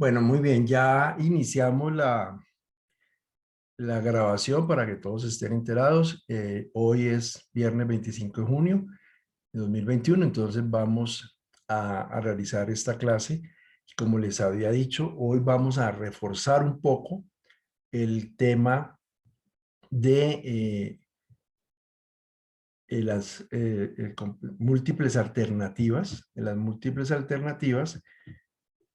Bueno, muy bien, ya iniciamos la grabación para que todos estén enterados. Hoy es viernes 25 de junio de 2021, entonces vamos a realizar esta clase. Como les había dicho, hoy vamos a reforzar un poco el tema de múltiples alternativas, de las múltiples alternativas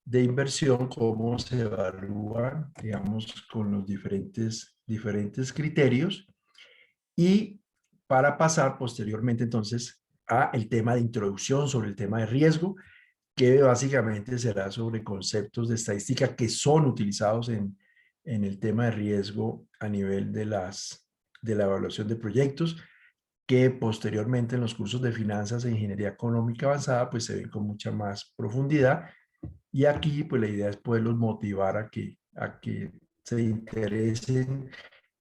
de inversión, cómo se evalúan, digamos, con los diferentes criterios y para pasar posteriormente entonces a el tema de introducción sobre el tema de riesgo, que básicamente será sobre conceptos de estadística que son utilizados en el tema de riesgo a nivel de la evaluación de proyectos, que posteriormente en los cursos de finanzas e ingeniería económica avanzada pues se ven con mucha más profundidad. Y aquí, pues la idea es poderlos motivar a que se interesen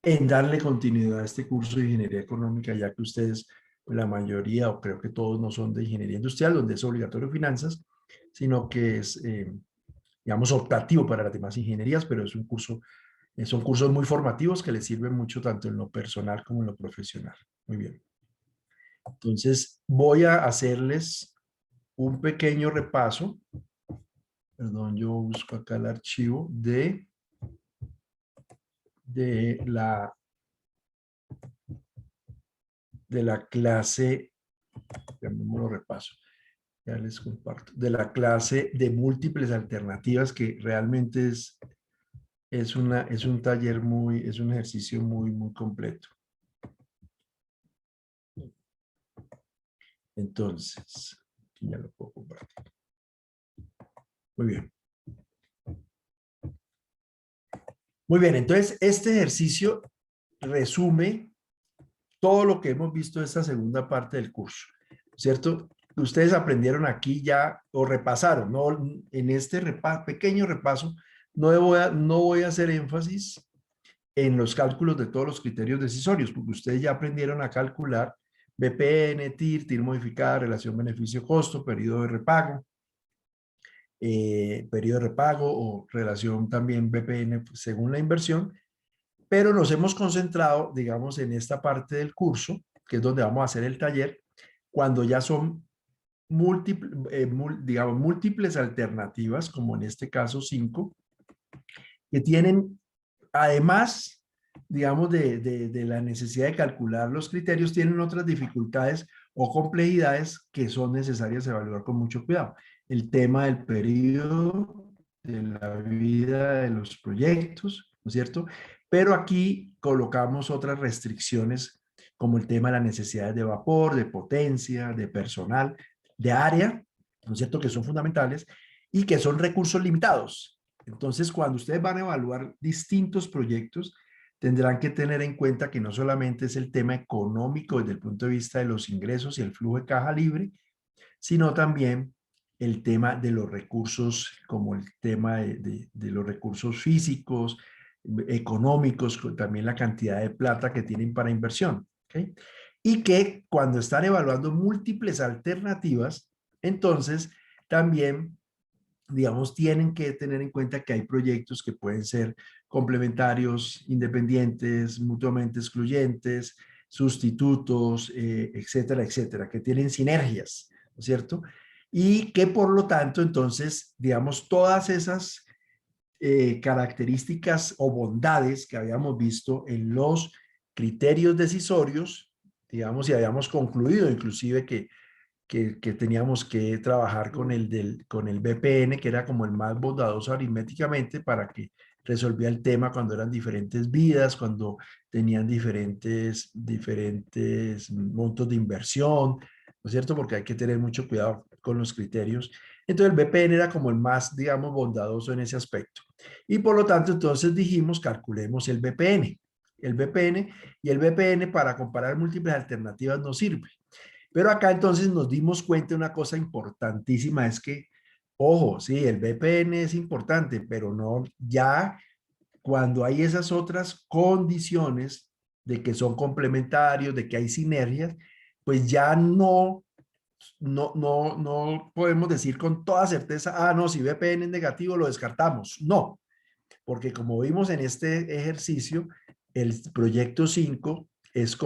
en darle continuidad a este curso de ingeniería económica, ya que ustedes, pues, la mayoría, o creo que todos, no son de ingeniería industrial, donde es obligatorio finanzas, sino que es, digamos, optativo para las demás ingenierías, pero es un curso, son cursos muy formativos que les sirven mucho tanto en lo personal como en lo profesional. Muy bien. Entonces, voy a hacerles un pequeño repaso. Perdón, yo busco acá el archivo de la, de la clase, ya mismo lo repaso, ya les comparto, de la clase de múltiples alternativas, que realmente es un taller es un ejercicio muy completo. Entonces, aquí ya lo puedo compartir. Muy bien. Muy bien, entonces este ejercicio resume todo lo que hemos visto en esta segunda parte del curso, ¿cierto? Ustedes aprendieron aquí ya o repasaron, ¿no? En este pequeño repaso no voy a hacer énfasis en los cálculos de todos los criterios decisorios, porque ustedes ya aprendieron a calcular BPN, TIR modificada, relación beneficio-costo, periodo de repago, periodo de repago o relación también BPN pues, según la inversión, pero nos hemos concentrado, digamos, en esta parte del curso, que es donde vamos a hacer el taller, cuando ya son digamos, múltiples alternativas, como en este caso 5, que tienen, además, digamos, de la necesidad de calcular los criterios, tienen otras dificultades o complejidades que son necesarias evaluar con mucho cuidado. El tema del periodo, de la vida de los proyectos, ¿no es cierto? Pero aquí colocamos otras restricciones como el tema de las necesidades de vapor, de potencia, de personal, de área, ¿no es cierto? Que son fundamentales y que son recursos limitados. Entonces, cuando ustedes van a evaluar distintos proyectos, tendrán que tener en cuenta que no solamente es el tema económico desde el punto de vista de los ingresos y el flujo de caja libre, sino también el tema de los recursos, como el tema de los recursos físicos, económicos, también la cantidad de plata que tienen para inversión. ¿Okay? Y que cuando están evaluando múltiples alternativas, entonces también digamos, tienen que tener en cuenta que hay proyectos que pueden ser complementarios, independientes, mutuamente excluyentes, sustitutos, etcétera, etcétera, que tienen sinergias, ¿no es cierto? Y que por lo tanto, entonces, digamos, todas esas características o bondades que habíamos visto en los criterios decisorios, digamos, y habíamos concluido inclusive que teníamos que trabajar con el BPN, que era como el más bondadoso aritméticamente para que resolvía el tema cuando eran diferentes vidas, cuando tenían diferentes montos de inversión, ¿no es cierto? Porque hay que tener mucho cuidado con los criterios. Entonces el BPN era como el más, digamos, bondadoso en ese aspecto. Y por lo tanto, entonces dijimos, calculemos el BPN. El BPN y el BPN para comparar múltiples alternativas no sirve. Pero acá entonces nos dimos cuenta de una cosa importantísima, es que, ojo, sí, el VPN es importante, pero no ya cuando hay esas otras condiciones de que son complementarios, de que hay sinergias, pues ya no no podemos decir con toda certeza, ah, no, si VPN es negativo, lo descartamos. No, porque como vimos en este ejercicio, el proyecto 5 es,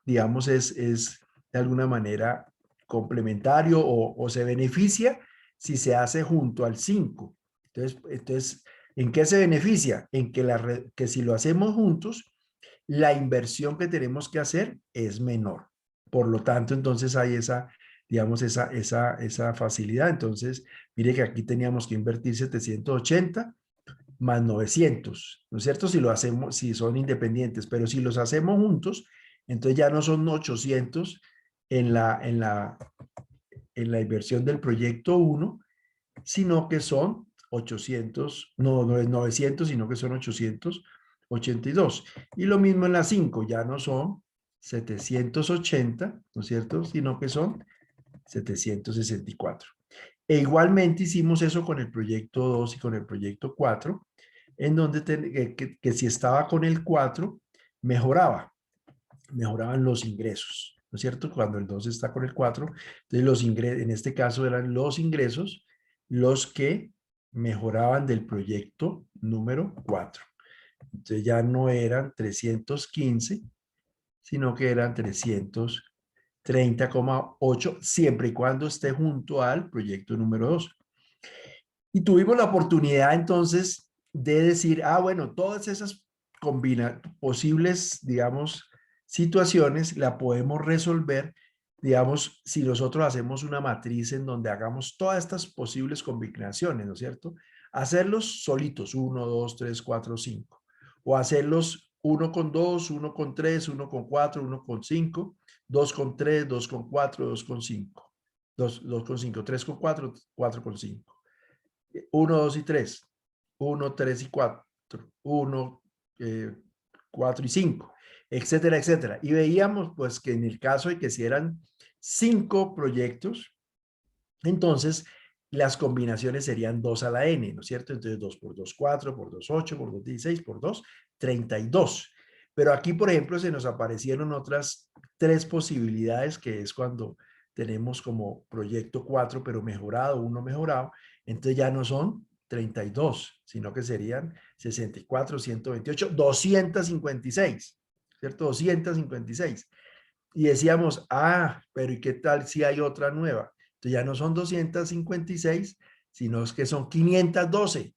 digamos, es de alguna manera complementario o se beneficia si se hace junto al 5. Entonces, ¿en qué se beneficia? En que, que si lo hacemos juntos, la inversión que tenemos que hacer es menor. Por lo tanto, entonces hay esa, digamos, esa facilidad. Entonces, mire que aquí teníamos que invertir 780 más 900, ¿no es cierto? Si lo hacemos, si son independientes, pero si los hacemos juntos, entonces ya no son 800 en la inversión del proyecto 1, sino que son 800, no es 900, sino que son 882. Y lo mismo en la 5, ya no son 780, ¿no es cierto? Sino que son 764. E igualmente hicimos eso con el proyecto 2 y con el proyecto 4, en donde que si estaba con el 4, mejoraban los ingresos, ¿no es cierto? Cuando el 2 está con el 4, entonces los ingresos, en este caso eran los ingresos los que mejoraban del proyecto número 4. Entonces ya no eran 315, sino que eran 330,8, siempre y cuando esté junto al proyecto número 2. Y tuvimos la oportunidad entonces de decir, ah, bueno, todas esas posibles, digamos, situaciones la podemos resolver, digamos, si nosotros hacemos una matriz en donde hagamos todas estas posibles combinaciones, ¿no es cierto? Hacerlos solitos, 1, 2, 3, 4, 5. O hacerlos 1 con 2, 1 con 3, 1 con 4, 1 con 5, 2 con 3, 2 con 4, 2 con 5. 2 con 5, 3 con 4, 4 con 5. 1, 2 y 3, 1, 3 y 4, 1, 4 y 5, etcétera, etcétera. Y veíamos pues que en el caso de que si eran 5 proyectos, entonces las combinaciones serían 2 a la n, ¿no es cierto? Entonces 2 por 2, 4, por 2, 8, por 2, 16, por 2, 32. Pero aquí, por ejemplo, se nos aparecieron otras 3 posibilidades, que es cuando tenemos como proyecto 4, pero mejorado, 1 mejorado. Entonces ya no son 32, sino que serían 64, 128, 256, ¿cierto? 256. Y decíamos, ah, pero ¿y qué tal si hay otra nueva? Entonces ya no son 256, sino que son 512.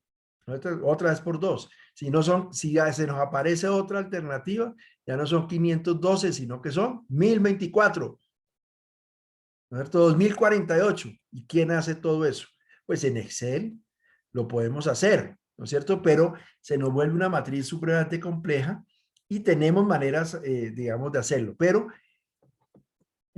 Otra vez por 2. Si no son, si ya se nos aparece otra alternativa, ya no son 512, sino que son 1024. ¿No es cierto? 2048. ¿Y quién hace todo eso? Pues en Excel lo podemos hacer, ¿no es cierto? Pero se nos vuelve una matriz supremamente compleja y tenemos maneras, digamos, de hacerlo. Pero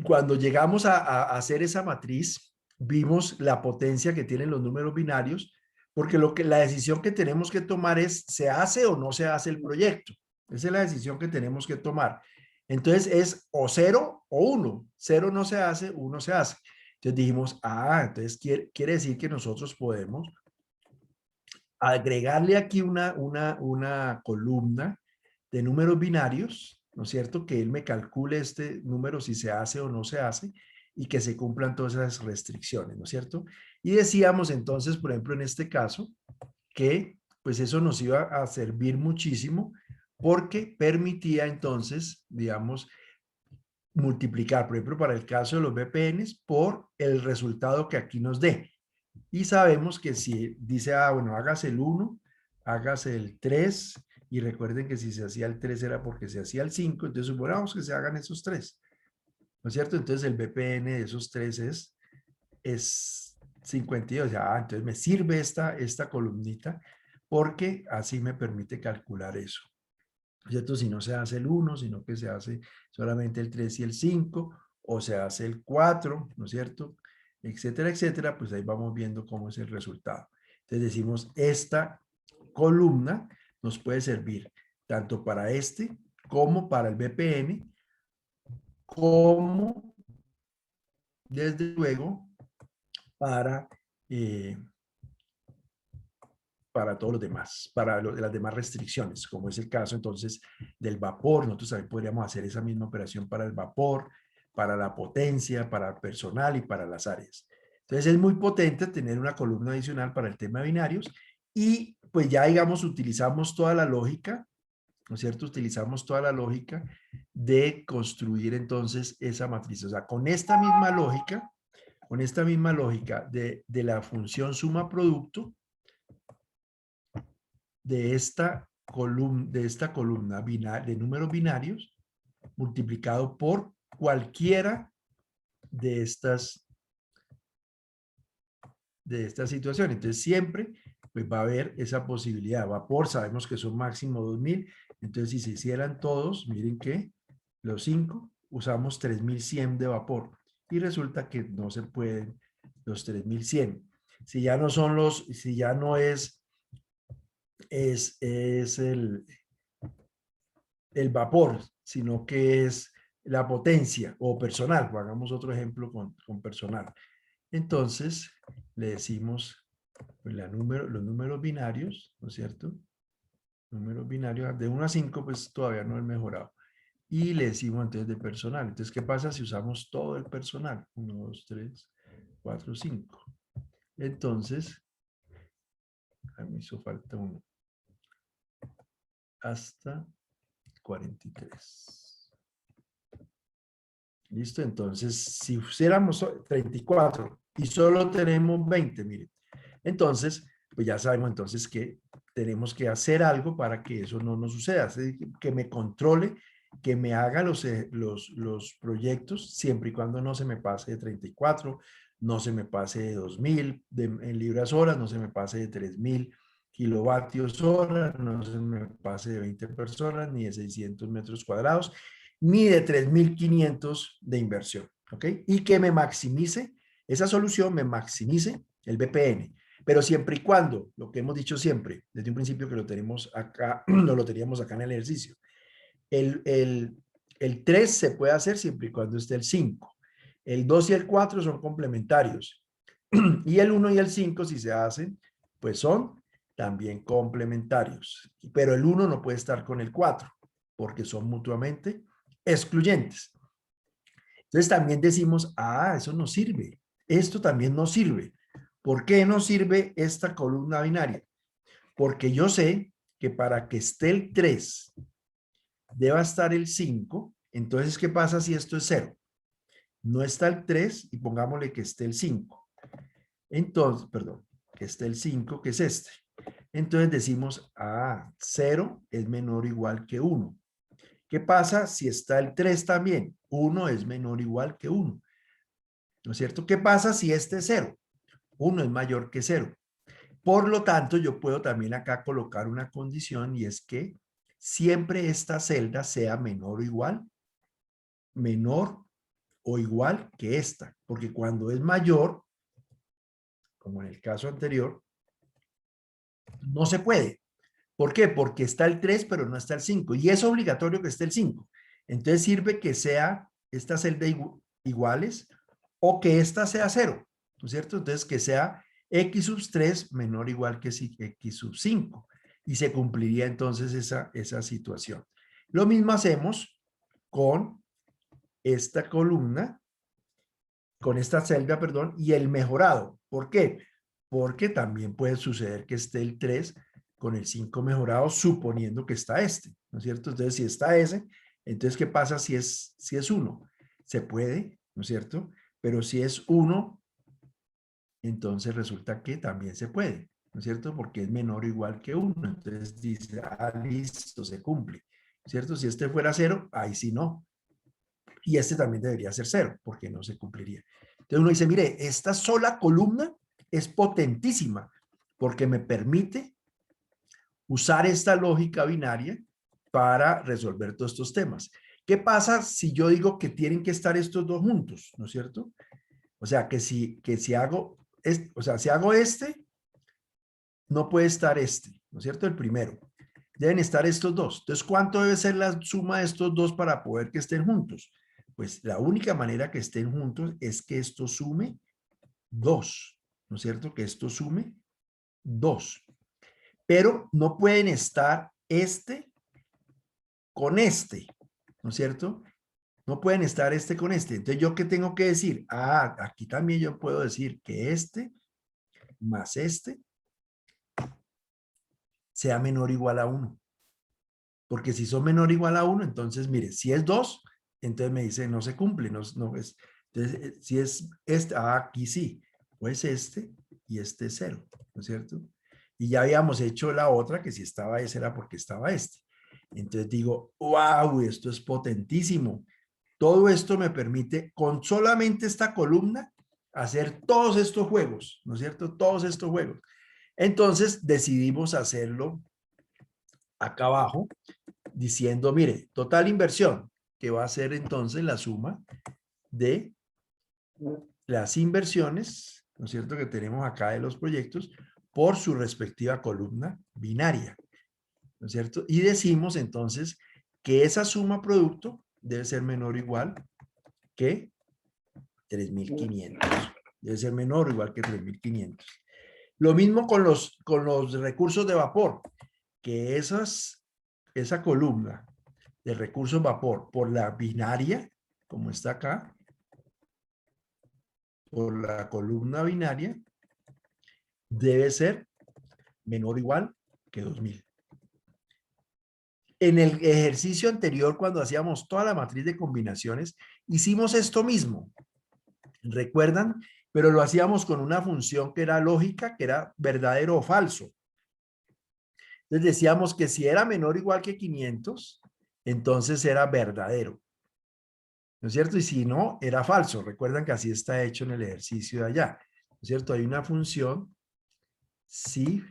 cuando llegamos a hacer esa matriz, vimos la potencia que tienen los números binarios, porque la decisión que tenemos que tomar es, ¿se hace o no se hace el proyecto? Esa es la decisión que tenemos que tomar. Entonces es o 0 o 1. 0 no se hace, 1 se hace. Entonces dijimos, ah, entonces quiere decir que nosotros podemos agregarle aquí una columna de números binarios, ¿no es cierto? Que él me calcule este número si se hace o no se hace y que se cumplan todas esas restricciones, ¿no es cierto? Y decíamos entonces, por ejemplo, en este caso, que pues eso nos iba a servir muchísimo porque permitía entonces, digamos, multiplicar, por ejemplo, para el caso de los VPNs, por el resultado que aquí nos dé. Y sabemos que si dice, ah, bueno, hágase el 1, hágase el 3, y recuerden que si se hacía el 3 era porque se hacía el 5, entonces suponemos que se hagan esos 3, ¿no es cierto? Entonces el VPN de esos 3 es 52, ah, entonces me sirve esta columnita porque así me permite calcular eso, ¿no es cierto? Si no se hace el 1, sino que se hace solamente el 3 y el 5, o se hace el 4, ¿no es cierto? Etcétera, etcétera, pues ahí vamos viendo cómo es el resultado. Entonces decimos, esta columna nos puede servir tanto para este como para el VPN, como desde luego para, eh, para todos los demás, para las demás restricciones, como es el caso entonces del vapor. Nosotros también podríamos hacer esa misma operación para el vapor, para la potencia, para el personal y para las áreas. Entonces es muy potente tener una columna adicional para el tema de binarios y pues ya digamos utilizamos toda la lógica, ¿no es cierto? Utilizamos toda la lógica de construir entonces esa matriz. O sea, con esta misma lógica de la función suma producto de esta columna de números binarios multiplicado por cualquiera de estas situaciones. Entonces siempre pues va a haber esa posibilidad. Vapor sabemos que son máximo 2000. Entonces si se hicieran todos, miren que los 5 usamos 3100 de vapor y resulta que no se pueden los 3100. Si ya no son si ya no es el vapor, sino que es la potencia o personal. Hagamos otro ejemplo con personal. Entonces, le decimos pues, los números binarios, ¿no es cierto? Números binarios de 1 a 5, pues todavía no he mejorado. Y le decimos entonces de personal. Entonces, ¿qué pasa si usamos todo el personal? 1, 2, 3, 4, 5. Entonces, me hizo falta uno. Hasta 43. ¿Listo? Entonces, si pusiéramos 34 y solo tenemos 20, miren. Entonces, pues ya sabemos entonces que tenemos que hacer algo para que eso no nos suceda. Que me controle, que me haga los proyectos siempre y cuando no se me pase de 34, no se me pase de 2000 en libras horas, no se me pase de 3000 kilovatios hora, no se me pase de 20 personas, ni de 600 metros cuadrados, ni de 3500 de inversión. ¿Ok? Y que me maximice, esa solución me maximice el BPN. Pero siempre y cuando, lo que hemos dicho siempre, desde un principio que lo tenemos acá, no lo teníamos acá en el ejercicio, el 3 se puede hacer siempre y cuando esté el 5. El 2 y el 4 son complementarios. Y el 1 y el 5, si se hacen, pues son también complementarios. Pero el 1 no puede estar con el 4, porque son mutuamente excluyentes. Entonces también decimos, eso no sirve. Esto también no sirve. ¿Por qué no sirve esta columna binaria? Porque yo sé que para que esté el 3 deba estar el 5. Entonces, ¿qué pasa si esto es 0? No está el 3 y pongámosle que esté el 5. Entonces, perdón, que esté el 5, que es este. Entonces decimos, 0 es menor o igual que 1. ¿Qué pasa si está el 3 también? 1 es menor o igual que 1. ¿No es cierto? ¿Qué pasa si este es 0? 1 es mayor que 0. Por lo tanto, yo puedo también acá colocar una condición y es que siempre esta celda sea menor o igual que esta. Porque cuando es mayor, como en el caso anterior, no se puede. ¿Por qué? Porque está el 3, pero no está el 5. Y es obligatorio que esté el 5. Entonces sirve que sea esta celda iguales o que esta sea 0. ¿No es cierto? Entonces que sea x sub 3 menor o igual que x sub 5. Y se cumpliría entonces esa situación. Lo mismo hacemos con esta columna, con esta celda, perdón, y el mejorado. ¿Por qué? Porque también puede suceder que esté el 3 con el 5 mejorado, suponiendo que está este, ¿no es cierto? Entonces, si está ese, entonces, ¿qué pasa si es 1? Se puede, ¿no es cierto? Pero si es 1, entonces resulta que también se puede, ¿no es cierto? Porque es menor o igual que 1. Entonces dice, listo, se cumple, ¿cierto? Si este fuera 0, ahí sí no. Y este también debería ser 0, porque no se cumpliría. Entonces uno dice, mire, esta sola columna es potentísima, porque me permite usar esta lógica binaria para resolver todos estos temas. ¿Qué pasa si yo digo que tienen que estar estos dos juntos? ¿No es cierto? O sea, que si hago, si hago este, no puede estar este, ¿no es cierto? El primero. Deben estar estos dos. Entonces, ¿cuánto debe ser la suma de estos dos para poder que estén juntos? Pues la única manera que estén juntos es que esto sume 2, ¿no es cierto? Que esto sume 2. Pero no pueden estar este con este, ¿no es cierto? No pueden estar este con este. Entonces, ¿yo qué tengo que decir? Ah, aquí también yo puedo decir que este más este sea menor o igual a 1. Porque si son menor o igual a 1, entonces, mire, si es 2, entonces me dice no se cumple. No es, entonces, si es este, aquí sí, pues este y este es 0, ¿no es cierto? Y ya habíamos hecho la otra, que si estaba ese era porque estaba este. Entonces digo, wow, esto es potentísimo. Todo esto me permite, con solamente esta columna, hacer todos estos juegos, ¿no es cierto? Todos estos juegos. Entonces decidimos hacerlo acá abajo, diciendo, mire, total inversión, que va a ser entonces la suma de las inversiones, ¿no es cierto?, que tenemos acá de los proyectos, por su respectiva columna binaria, ¿no es cierto? Y decimos entonces que esa suma producto debe ser menor o igual que 3.500. Debe ser menor o igual que 3.500. Lo mismo con los recursos de vapor, que esa columna de recursos vapor por la binaria, como está acá, por la columna binaria, debe ser menor o igual que 2.000. En el ejercicio anterior, cuando hacíamos toda la matriz de combinaciones, hicimos esto mismo. ¿Recuerdan? Pero lo hacíamos con una función que era lógica, que era verdadero o falso. Entonces decíamos que si era menor o igual que 500, entonces era verdadero, ¿no es cierto? Y si no, era falso. Recuerdan que así está hecho en el ejercicio de allá, ¿no es cierto? Hay una función si,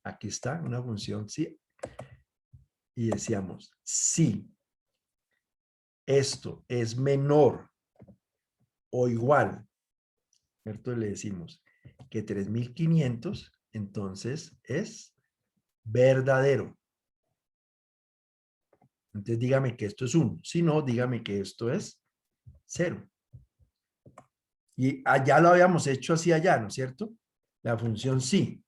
aquí está, una función si, y decíamos si esto es menor o igual, ¿cierto? Le decimos que 3.500, entonces es verdadero. Entonces dígame que esto es 1. Si no, dígame que esto es 0. Y allá lo habíamos hecho así allá, ¿no es cierto? La función sí.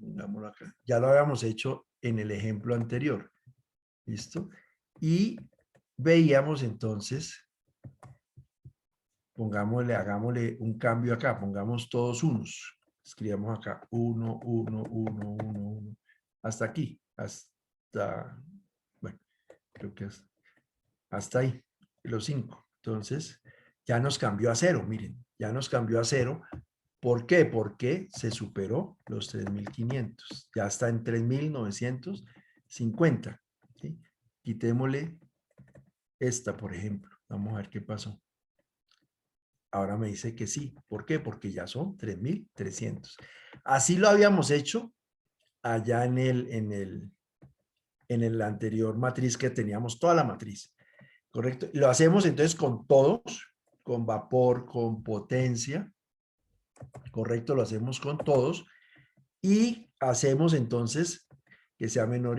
Pongámoslo acá. Ya lo habíamos hecho en el ejemplo anterior. ¿Listo? Y veíamos entonces, pongámosle, hagámosle un cambio acá, pongamos todos unos. Escribamos acá 1, 1, 1, 1, 1. Hasta aquí, hasta, bueno, creo que es hasta ahí, los 5. Entonces, ya nos cambió a 0, miren, ya nos cambió a 0. ¿Por qué? Porque se superó los 3.500. Ya está en 3.950. ¿Sí? Quitémosle esta, por ejemplo. Vamos a ver qué pasó. Ahora me dice que sí. ¿Por qué? Porque ya son 3.300. Así lo habíamos hecho allá en el anterior matriz que teníamos, toda la matriz. ¿Correcto? Lo hacemos entonces con todos, con vapor, con potencia. ¿Correcto? Lo hacemos con todos. Y hacemos entonces que sea menor,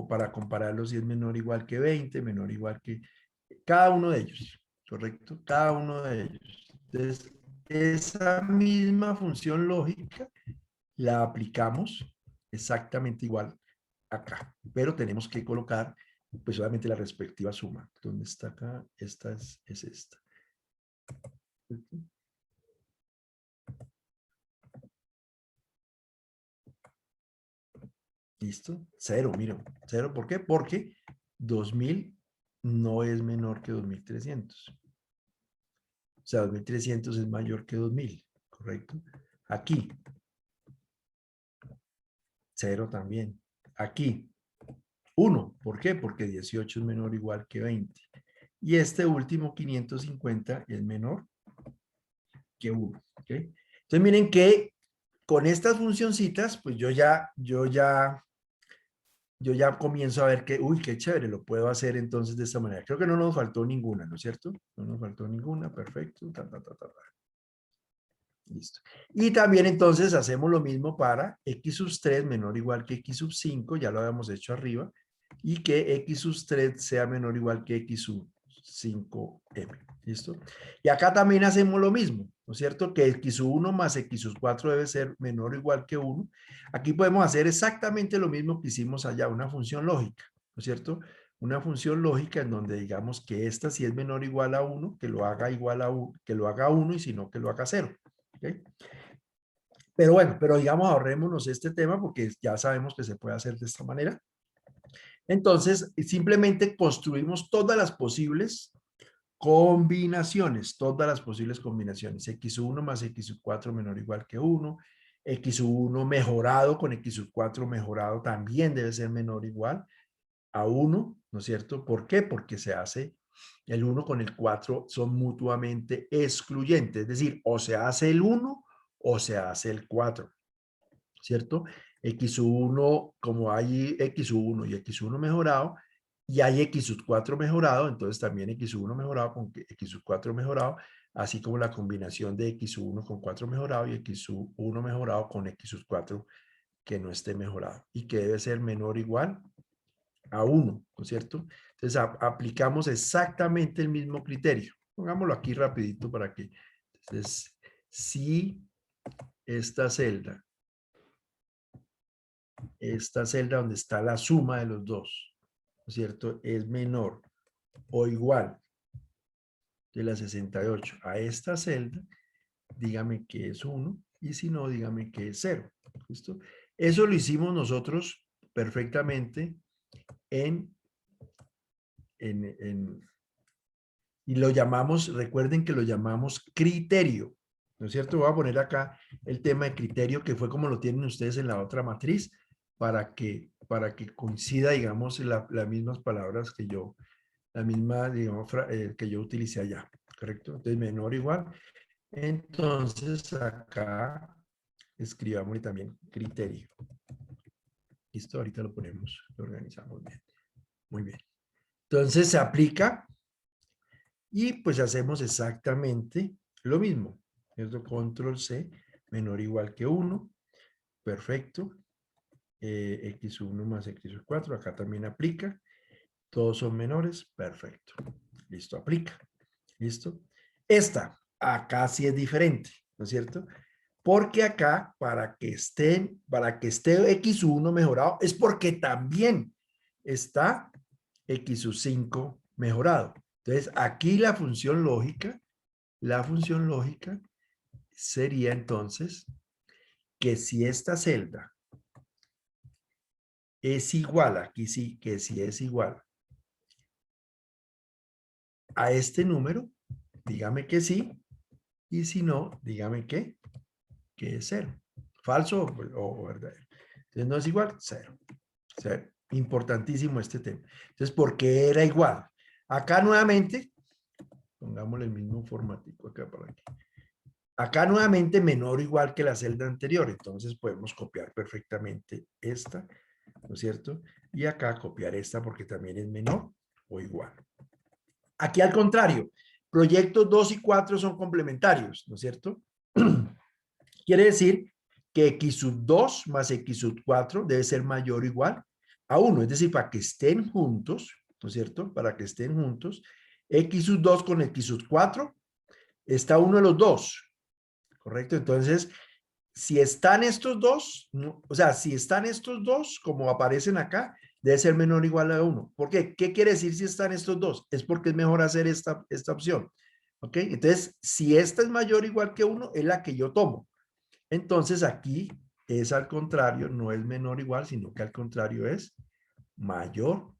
para compararlo si es menor o igual que 20, menor o igual que cada uno de ellos, ¿correcto? Cada uno de ellos. Entonces, esa misma función lógica la aplicamos exactamente igual acá, pero tenemos que colocar pues obviamente la respectiva suma. ¿Dónde está acá? Esta es esta. ¿Listo? 0, miren. 0, ¿por qué? Porque 2.000 no es menor que 2.300. O sea, 2.300 es mayor que 2.000, ¿correcto? Aquí, 0 también. Aquí, 1. ¿Por qué? Porque 18 es menor o igual que 20. Y este último, 550, es menor que 1. ¿Ok? Entonces, miren que con estas funcioncitas, pues yo ya comienzo a ver que, uy, qué chévere, lo puedo hacer entonces de esta manera. Creo que no nos faltó ninguna, ¿no es cierto? No nos faltó ninguna, perfecto. Listo. Y también entonces hacemos lo mismo para x sub 3 menor o igual que x sub 5, ya lo habíamos hecho arriba, y que x sub 3 sea menor o igual que x sub 5m. ¿Listo? Y acá también hacemos lo mismo, ¿no es cierto? Que x sub 1 más x sub 4 debe ser menor o igual que 1. Aquí podemos hacer exactamente lo mismo que hicimos allá, una función lógica, ¿no es cierto? una función lógica en donde digamos que esta si es menor o igual a 1, que lo haga igual a 1, que lo haga 1 y si no, que lo haga 0. ¿Okay? Pero bueno, pero digamos, ahorrémonos este tema porque ya sabemos que se puede hacer de esta manera. Entonces, simplemente construimos todas las posibles combinaciones, todas las posibles combinaciones. X1 más X4 menor o igual que 1. X1 mejorado con X4 mejorado también debe ser menor o igual a 1, ¿no es cierto? ¿Por qué? Porque se hace el 1 con el 4 son mutuamente excluyentes, es decir, o se hace el 1 o se hace el 4, ¿cierto? X1, como hay X1 y X1 mejorado, y hay X4 mejorado, entonces también X1 mejorado con X4 mejorado, así como la combinación de X1 con 4 mejorado y X1 mejorado con X4 que no esté mejorado y que debe ser menor o igual a 1, ¿no es cierto? Entonces aplicamos exactamente el mismo criterio. Pongámoslo aquí rapidito para que, entonces, si esta celda donde está la suma de los dos, ¿no es cierto? Es menor o igual de la 68 a esta celda, dígame que es 1 y si no, dígame que es 0. ¿Listo? Eso lo hicimos nosotros perfectamente en y lo llamamos, recuerden que lo llamamos criterio, ¿no es cierto? Voy a poner acá el tema de criterio, que fue como lo tienen ustedes en la otra matriz, para que coincida, digamos, las mismas palabras que yo, la misma, digamos, que yo utilicé allá, ¿correcto? Entonces, menor o igual. Entonces, acá escribamos también criterio. Listo, ahorita lo ponemos, lo organizamos bien. Muy bien. Entonces, se aplica y pues hacemos exactamente lo mismo. ¿Cierto? Control C, menor o igual que 1. Perfecto. X1 más X4, acá también aplica. Todos son menores. Perfecto. Listo, aplica. ¿Listo? Esta, acá sí es diferente, ¿no es cierto? Porque acá, para que esté X1 mejorado, es porque también está X5 mejorado. Entonces, aquí la función lógica sería entonces que si esta celda es igual, aquí sí, que si es igual a este número, dígame que sí, y si no, dígame que es 0. ¿Falso o verdadero? Entonces no es igual, 0. Cero. Importantísimo este tema. Entonces, ¿por qué era igual? Acá nuevamente, pongámosle el mismo formatico acá para aquí. Acá nuevamente menor o igual que la celda anterior, entonces podemos copiar perfectamente esta, ¿no es cierto? Y acá copiar esta porque también es menor o igual. Aquí al contrario, proyectos 2 y 4 son complementarios, ¿no es cierto? Quiere decir que x sub 2 más x sub 4 debe ser mayor o igual a 1, es decir, para que estén juntos, ¿no es cierto? Para que estén juntos, x sub 2 con x sub 4 está uno de los dos, ¿correcto? Entonces, si están estos dos, no, o sea, si están estos dos, como aparecen acá, debe ser menor o igual a 1. ¿Por qué? ¿Qué quiere decir si están estos dos? Es porque es mejor hacer esta opción. ¿Ok? Entonces, si esta es mayor o igual que 1, es la que yo tomo. Entonces, aquí es al contrario, no es menor o igual, sino que al contrario es mayor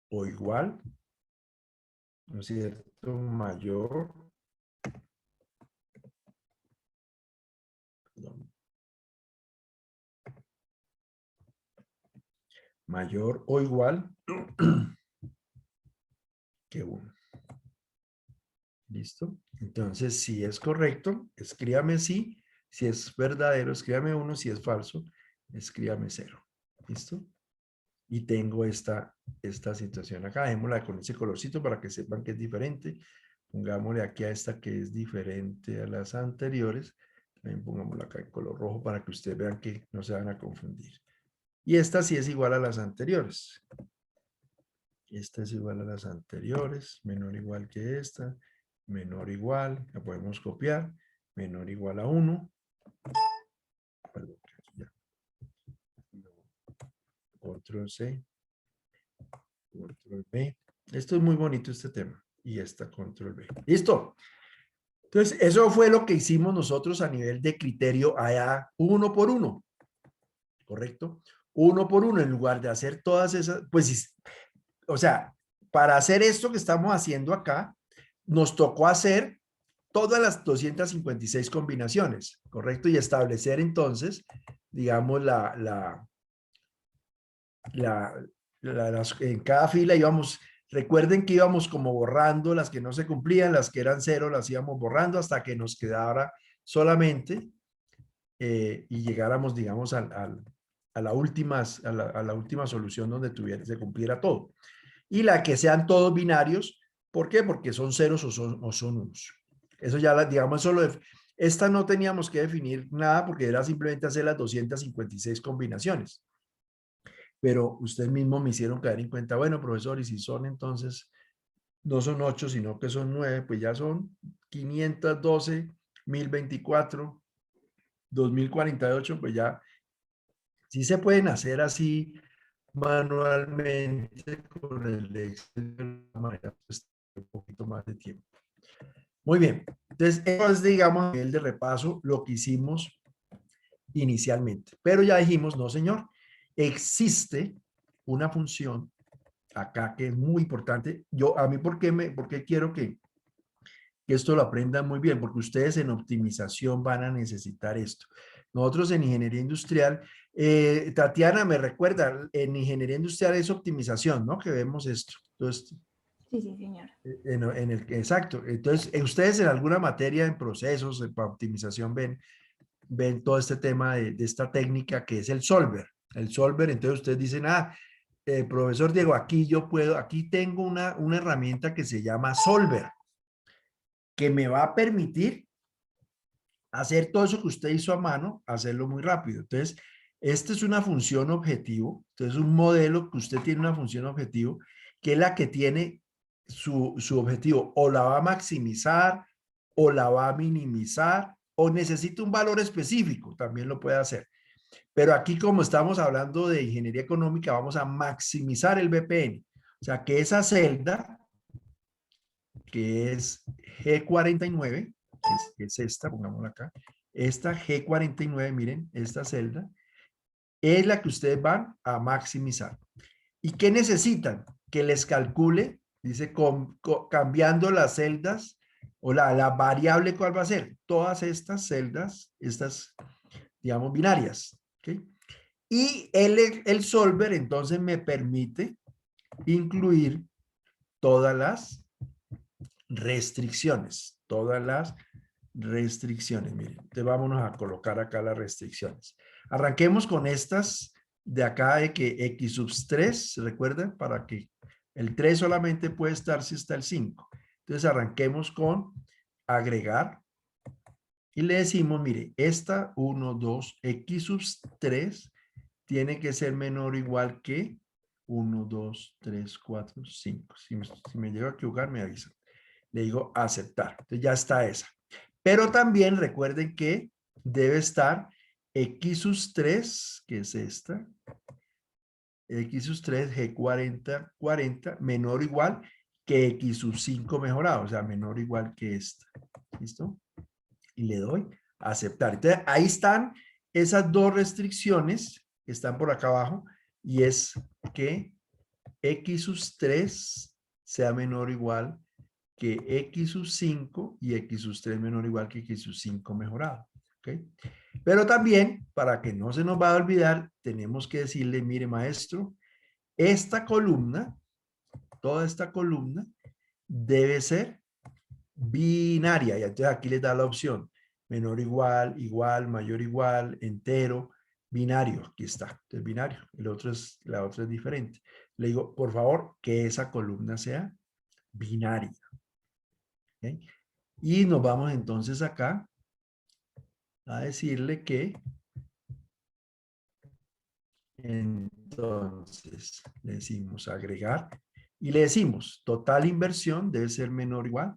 o igual, ¿no es cierto? Mayor, perdón, mayor o igual que 1. ¿Listo? Entonces, si es correcto, escríbame sí. Si es verdadero, escríbame 1. Si es falso, escríbame 0. ¿Listo? Y tengo esta situación acá. Dejémosla con ese colorcito para que sepan que es diferente. Pongámosle aquí a esta que es diferente a las anteriores. También pongámosla acá en color rojo para que ustedes vean que no se van a confundir. Y esta sí es igual a las anteriores. Esta es igual a las anteriores, menor o igual que esta, menor o igual, la podemos copiar, menor o igual a 1. Perdón, aquí ya. Control C, Control B. Esto es muy bonito este tema. Y esta control B. ¿Listo? Entonces, eso fue lo que hicimos nosotros a nivel de criterio allá, uno por uno. ¿Correcto? Uno por uno, en lugar de hacer todas esas, pues, o sea, para hacer esto que estamos haciendo acá, nos tocó hacer todas las 256 combinaciones, ¿correcto? Y establecer entonces, digamos, en cada fila íbamos, recuerden que íbamos como borrando las que no se cumplían, las que eran cero las íbamos borrando hasta que nos quedara solamente y llegáramos, digamos, a la última solución donde se cumpliera todo. Y la que sean todos binarios, ¿por qué? Porque son ceros o son unos. Eso ya, digamos, esta no teníamos que definir nada porque era simplemente hacer las 256 combinaciones. Pero ustedes mismos me hicieron caer en cuenta, bueno, profesor, y si son entonces, no son 8, sino que son 9, pues ya son 512, 1024, 2048, pues ya sí se pueden hacer así manualmente con el Excel de una manera, pues, un poquito más de tiempo. Muy bien, entonces eso es, digamos, a nivel de repaso lo que hicimos inicialmente, pero ya dijimos, no señor, existe una función acá que es muy importante. A mí, ¿por qué quiero que esto lo aprendan muy bien? Porque ustedes en optimización van a necesitar esto. Nosotros en ingeniería industrial, Tatiana me recuerda, en ingeniería industrial es optimización, ¿no? Que vemos esto. Entonces, Sí, sí, señor. exacto. Entonces, ustedes en alguna materia en procesos, para optimización, ven todo este tema de esta técnica que es el solver. El solver, entonces ustedes dicen, profesor Diego, aquí tengo una herramienta que se llama solver, que me va a permitir hacer todo eso que usted hizo a mano, hacerlo muy rápido. Entonces, esta es una función objetivo. Entonces, un modelo que usted tiene una función objetivo, que es la que tiene su objetivo. O la va a maximizar, o la va a minimizar, o necesita un valor específico, también lo puede hacer. Pero aquí, como estamos hablando de ingeniería económica, vamos a maximizar el BPN. O sea, que esa celda, que es G49, que es esta, pongámosla acá, esta G49, miren, esta celda, es la que ustedes van a maximizar. ¿Y qué necesitan? Que les calcule, dice, cambiando las celdas o la variable, ¿cuál va a ser? Todas estas celdas, estas, digamos, binarias. ¿Ok? Y el solver entonces me permite incluir todas las restricciones, miren. Entonces vámonos a colocar acá las restricciones. Arranquemos con estas de acá de que x sub 3, ¿recuerdan? Para que el 3 solamente puede estar si está el 5. Entonces arranquemos con agregar y le decimos, mire, esta 1, 2, x sub 3 tiene que ser menor o igual que 1, 2, 3, 4, 5. Si me llego a equivocar, me avisan. Le digo aceptar. Entonces ya está esa. Pero también recuerden que debe estar x sus 3, que es esta, x sus 3, G40, 40, menor o igual que x sub 5 mejorado, o sea, menor o igual que esta. ¿Listo? Y le doy a aceptar. Entonces, ahí están esas dos restricciones que están por acá abajo y es que x sus 3 sea menor o igual que x sub 5 y x sub 3 menor o igual que x sub 5 mejorado. ¿Ok? Pero también, para que no se nos vaya a olvidar, tenemos que decirle, mire maestro, esta columna, toda esta columna, debe ser binaria. Y entonces aquí les da la opción, menor igual, igual, mayor igual, entero, binario. Aquí está, es binario. La otra es diferente. Le digo, por favor, que esa columna sea binaria. ¿Okay? Y nos vamos entonces acá a decirle que entonces le decimos agregar y le decimos total inversión debe ser menor o igual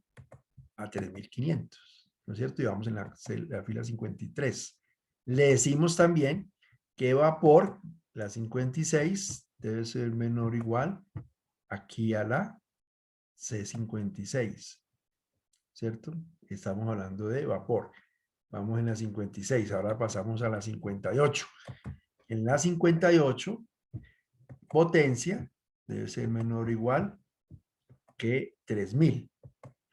a 3.500, ¿no es cierto? Y vamos en la fila 53. Le decimos también que vapor, la 56, debe ser menor o igual aquí a la C56, ¿cierto? Estamos hablando de vapor. Vamos en la 56, ahora pasamos a la 58. En la 58, potencia debe ser menor o igual que 3000,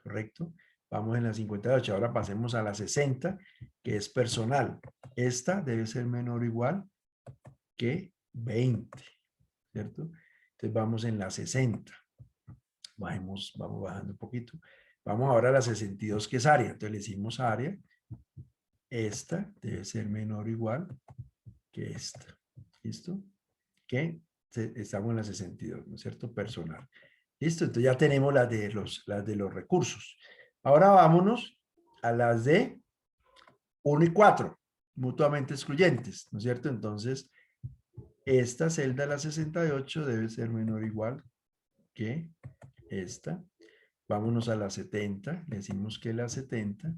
¿correcto? Vamos en la 58, ahora pasemos a la 60, que es personal. Esta debe ser menor o igual que 20, ¿cierto? Entonces vamos en la 60. Vamos bajando un poquito. Vamos ahora a la 62, que es área. Entonces le decimos área. Esta debe ser menor o igual que esta. ¿Listo? Que estamos en la 62, ¿no es cierto? Personal. ¿Listo? Entonces ya tenemos las de los recursos. Ahora vámonos a las de 1 y 4, mutuamente excluyentes, ¿no es cierto? Entonces, esta celda, la 68, debe ser menor o igual que esta. Vámonos a la 70, le decimos que la 70, hay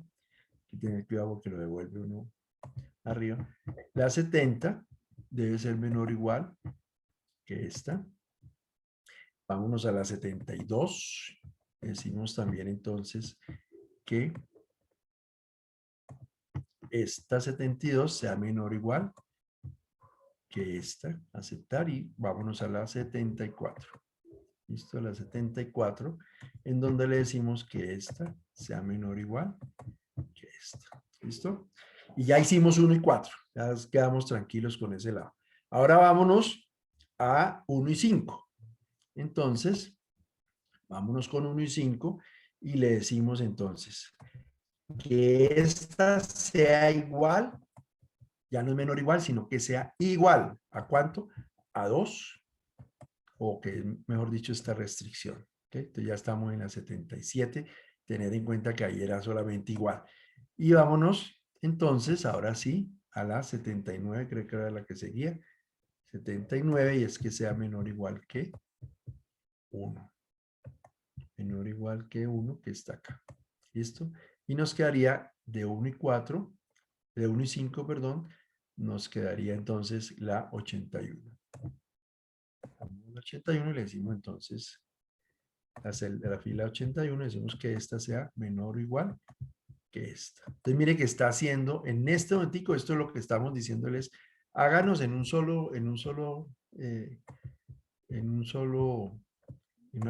que tener cuidado porque lo devuelve uno arriba. La 70 debe ser menor o igual que esta. Vámonos a la 72. Decimos también entonces que esta 72 sea menor o igual que esta. Aceptar y vámonos a la 74. ¿Listo? La 74, en donde le decimos que esta sea menor o igual que esta. ¿Listo? Y ya hicimos 1 y 4. Ya quedamos tranquilos con ese lado. Ahora vámonos a 1 y 5. Entonces, vámonos con 1 y 5 y le decimos entonces que esta sea igual, ya no es menor o igual, sino que sea igual. ¿A cuánto? A 2, o que mejor dicho, esta restricción. ¿Okay? Entonces ya estamos en la 77, tener en cuenta que ahí era solamente igual. Y vámonos entonces, ahora sí, a la 79, creo que era la que seguía. 79, y es que sea menor o igual que 1. Menor o igual que 1, que está acá. ¿Listo? Y nos quedaría de 1 y 4, de 1 y 5, perdón, nos quedaría entonces la 81. La 81 y le decimos entonces la fila 81, decimos que esta sea menor o igual que esta. Entonces mire que está haciendo en este momentico, esto es lo que estamos diciéndoles, háganos en una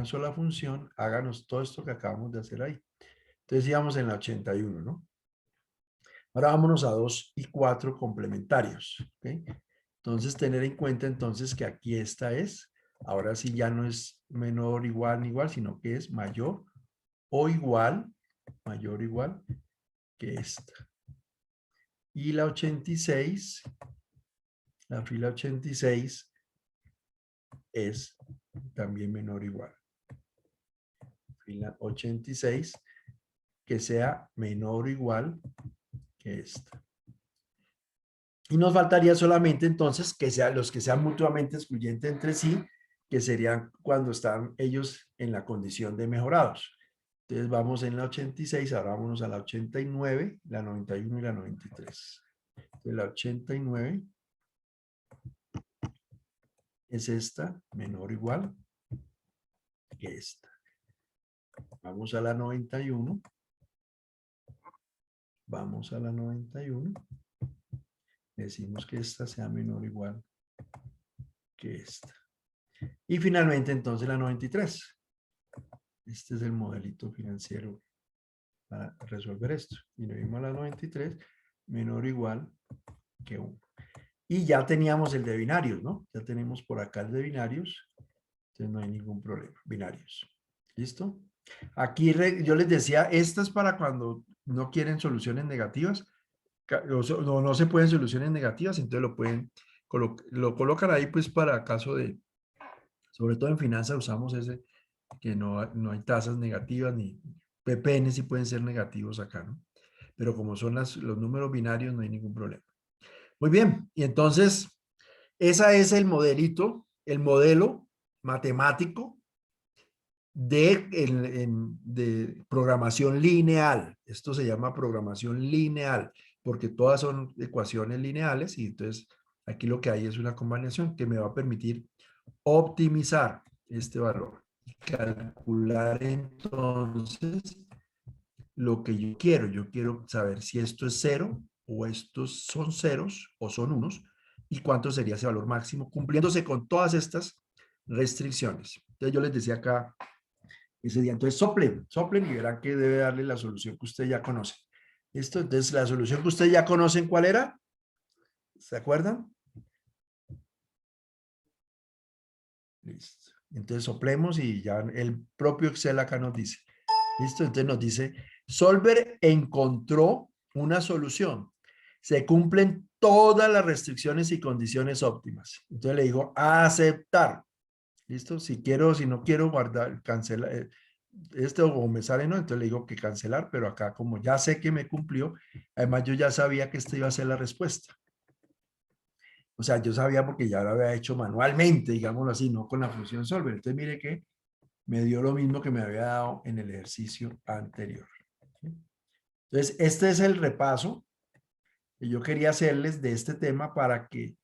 sola función, háganos todo esto que acabamos de hacer ahí. Entonces íbamos en la 81, ¿no? Ahora vámonos a 2 y 4 complementarios. ¿Okay? Entonces tener en cuenta entonces que aquí esta es, ahora sí ya no es menor, igual, ni igual, sino que es mayor o igual, mayor o igual que esta. Y la 86, la fila 86 es también menor o igual. Fila 86 que sea menor o igual que esta. Y nos faltaría solamente entonces que sean los que sean mutuamente excluyentes entre sí, que serían cuando están ellos en la condición de mejorados. Entonces vamos en la 86, ahora vámonos a la 89, la 91 y la 93. Entonces la 89 es esta, menor o igual que esta. Vamos a la 91. Vamos a la 91. Decimos que esta sea menor o igual que esta. Y finalmente entonces la 93. Este es el modelito financiero para resolver esto. Y le dimos a la 93 menor o igual que 1. Y ya teníamos el de binarios, ¿no? Ya tenemos por acá el de binarios. Entonces no hay ningún problema. Binarios. ¿Listo? Aquí yo les decía, esta es para cuando no quieren soluciones negativas. No se pueden soluciones negativas, entonces lo colocan ahí pues para caso de, sobre todo en finanzas usamos ese, que no hay tasas negativas ni PPN sí pueden ser negativos acá, ¿no? Pero como son los números binarios no hay ningún problema. Muy bien, y entonces ese es el modelito, el modelo matemático de programación lineal. Esto se llama programación lineal porque todas son ecuaciones lineales y entonces aquí lo que hay es una combinación que me va a permitir optimizar este valor. calcular entonces lo que yo quiero. Yo quiero saber si esto es cero o estos son ceros o son unos y cuánto sería ese valor máximo cumpliéndose con todas estas restricciones. Entonces yo les decía acá ese día, entonces soplen y verán que debe darle la solución que usted ya conoce. ¿Listo? Entonces la solución que ustedes ya conocen, ¿cuál era? ¿Se acuerdan? Listo. Entonces soplemos y ya el propio Excel acá nos dice. ¿Listo? Entonces nos dice, Solver encontró una solución. Se cumplen todas las restricciones y condiciones óptimas. Entonces le digo, aceptar. ¿Listo? Si quiero, si no quiero guardar, cancelar, esto o me sale no, entonces le digo que cancelar, pero acá como ya sé que me cumplió, además yo ya sabía que esta iba a ser la respuesta. O sea, yo sabía porque ya lo había hecho manualmente, digámoslo así, no con la función solver. Entonces mire que me dio lo mismo que me había dado en el ejercicio anterior. Entonces, este es el repaso que yo quería hacerles de este tema para que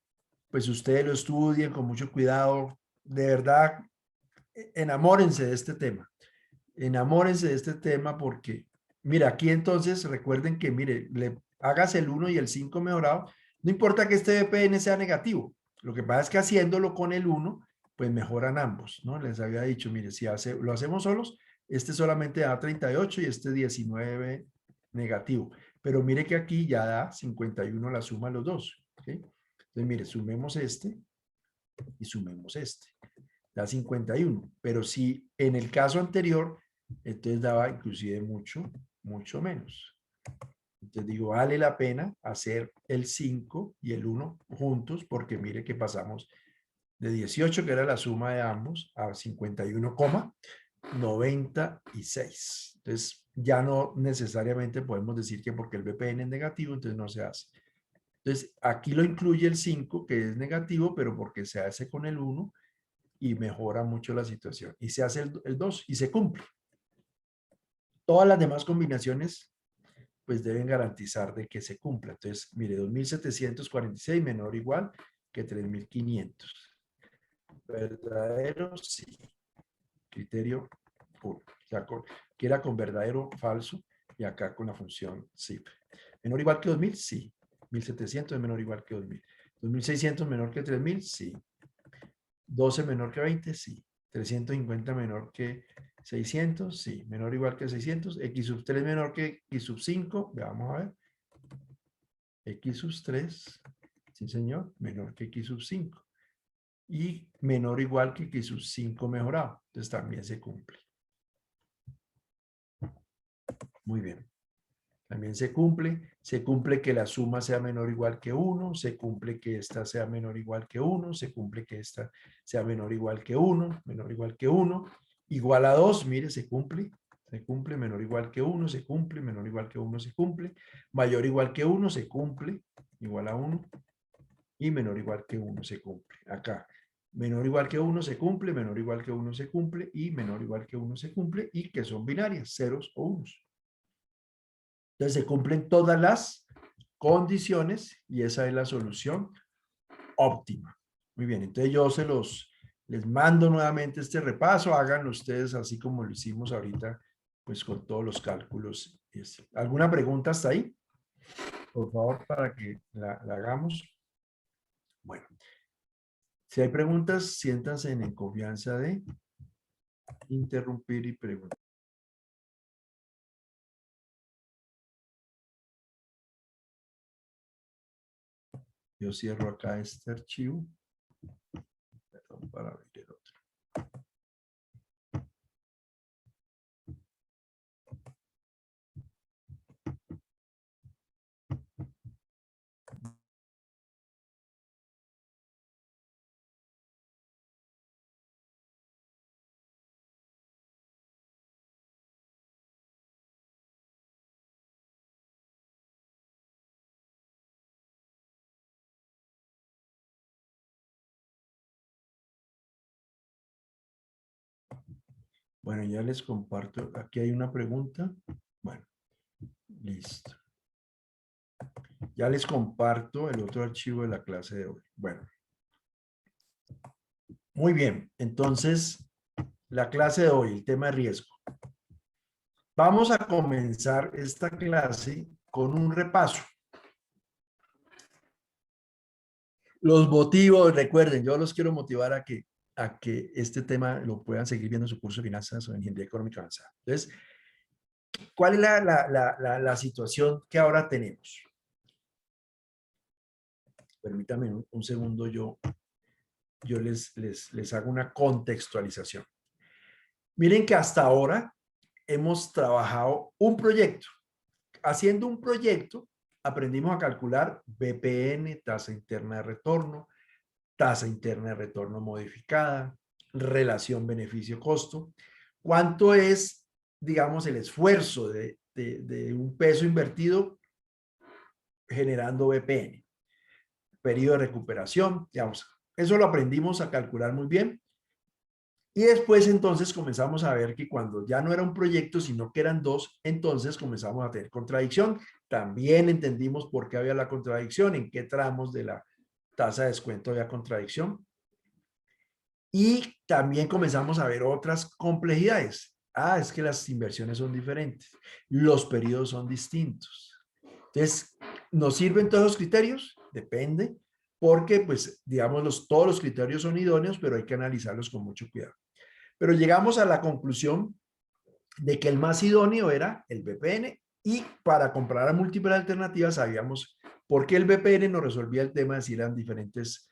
pues ustedes lo estudien con mucho cuidado. De verdad, enamórense de este tema. Enamórense de este tema porque, mira, aquí entonces recuerden que, mire, le hagas el 1 y el 5 mejorado. No importa que este VPN sea negativo. Lo que pasa es que haciéndolo con el 1, pues mejoran ambos, ¿no? Les había dicho, mire, si lo hacemos solos, este solamente da 38 y este 19 negativo. Pero mire que aquí ya da 51 la suma de los dos. ¿Okay? Entonces, mire, sumemos este y sumemos este. Da 51. Pero si en el caso anterior, entonces daba inclusive mucho menos. Entonces digo, vale la pena hacer el 5 y el 1 juntos porque mire que pasamos de 18, que era la suma de ambos, a 51,96. Entonces ya no necesariamente podemos decir que porque el VPN es negativo, entonces no se hace. Entonces aquí lo incluye el 5, que es negativo, pero porque se hace con el 1 y mejora mucho la situación. Y se hace el 2 y se cumple. Todas las demás combinaciones pues deben garantizar de que se cumpla. Entonces, mire, 2.746 menor o igual que 3.500. Verdadero, sí. Criterio puro. O sea, que era con verdadero, falso, y acá con la función sí. ¿Menor o igual que 2.000? Sí. 1.700 es menor o igual que 2.000. 2.600 menor que 3.000? Sí. 12 menor que 20, sí. 350 menor que 600, sí. Menor o igual que 600. X sub 3 menor que X sub 5. Vamos a ver. X sub 3, sí señor, menor que X sub 5. Y menor o igual que X sub 5 mejorado. Entonces también se cumple. Muy bien. También se cumple que la suma sea menor o igual que 1, se cumple que esta sea menor o igual que 1, se cumple que esta sea menor o igual que 1, menor o igual que 1, igual a 2, mire, se cumple, menor o igual que 1, se cumple, menor o igual que 1, se cumple, mayor o igual que 1, se cumple, igual a 1, y menor o igual que 1 se cumple. Acá, menor o igual que 1 se cumple, menor o igual que 1 se cumple, y menor o igual que 1 se cumple, y que son binarias, ceros o unos. Entonces se cumplen todas las condiciones y esa es la solución óptima. Muy bien, entonces yo les mando nuevamente este repaso, háganlo ustedes así como lo hicimos ahorita, pues con todos los cálculos. ¿Alguna pregunta hasta ahí? Por favor, para que la hagamos. Bueno, si hay preguntas, siéntanse en confianza de interrumpir y preguntar. Yo cierro acá este archivo. Perdón, para abrir el otro. Bueno, ya les comparto. Aquí hay una pregunta. Bueno, listo. Ya les comparto el otro archivo de la clase de hoy. Bueno, muy bien. Entonces, la clase de hoy, el tema de riesgo. Vamos a comenzar esta clase con un repaso. Los motivos, recuerden, yo los quiero motivar a que este tema lo puedan seguir viendo en su curso de finanzas o ingeniería económica avanzada. Entonces, ¿cuál es la situación que ahora tenemos? Permítanme un segundo, yo les hago una contextualización. Miren que hasta ahora hemos trabajado un proyecto. Haciendo un proyecto, aprendimos a calcular BPN, tasa interna de retorno modificada, relación beneficio-costo. ¿Cuánto es, digamos, el esfuerzo de un peso invertido generando BPN? Periodo de recuperación, digamos. Eso lo aprendimos a calcular muy bien. Y después entonces comenzamos a ver que cuando ya no era un proyecto, sino que eran dos, entonces comenzamos a tener contradicción. También entendimos por qué había la contradicción, en qué tramos de la tasa de descuento había contradicción. Y también comenzamos a ver otras complejidades. Ah, es que las inversiones son diferentes. Los periodos son distintos. Entonces, ¿nos sirven todos los criterios? Depende, porque pues digamos todos los criterios son idóneos, pero hay que analizarlos con mucho cuidado. Pero llegamos a la conclusión de que el más idóneo era el VPN y para comprar a múltiples alternativas sabíamos por qué el VPN nos resolvía el tema de si eran diferentes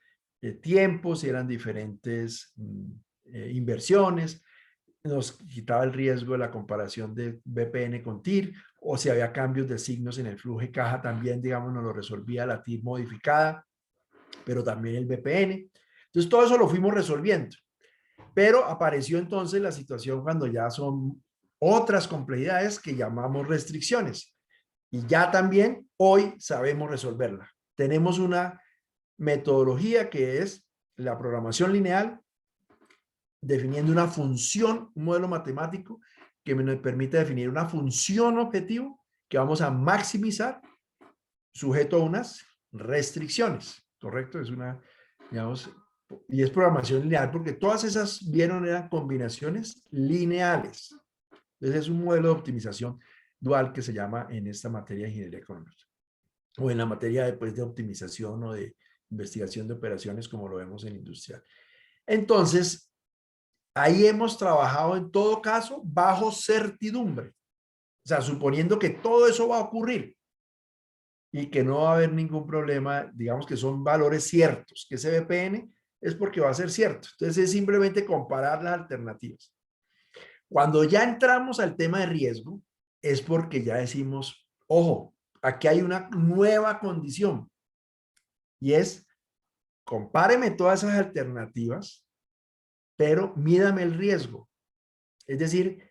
tiempos, si eran diferentes inversiones, nos quitaba el riesgo de la comparación de VPN con TIR, o si había cambios de signos en el flujo de caja, también, digamos, nos lo resolvía la TIR modificada, pero también el VPN. Entonces, todo eso lo fuimos resolviendo. Pero apareció entonces la situación cuando ya son otras complejidades que llamamos restricciones. Y ya también hoy sabemos resolverla. Tenemos una metodología que es la programación lineal, definiendo una función, un modelo matemático que nos permite definir una función objetivo que vamos a maximizar sujeto a unas restricciones, ¿correcto? Es una, digamos, y es programación lineal porque todas esas vieron eran combinaciones lineales. Entonces es un modelo de optimización dual que se llama en esta materia de ingeniería económica o en la materia después de optimización o de investigación de operaciones como lo vemos en industrial. Entonces, ahí hemos trabajado en todo caso bajo certidumbre. O sea, suponiendo que todo eso va a ocurrir y que no va a haber ningún problema, digamos que son valores ciertos, que ese VPN es porque va a ser cierto. Entonces es simplemente comparar las alternativas. Cuando ya entramos al tema de riesgo, es porque ya decimos, ojo, aquí hay una nueva condición y es, compáreme todas esas alternativas, pero mídame el riesgo. Es decir,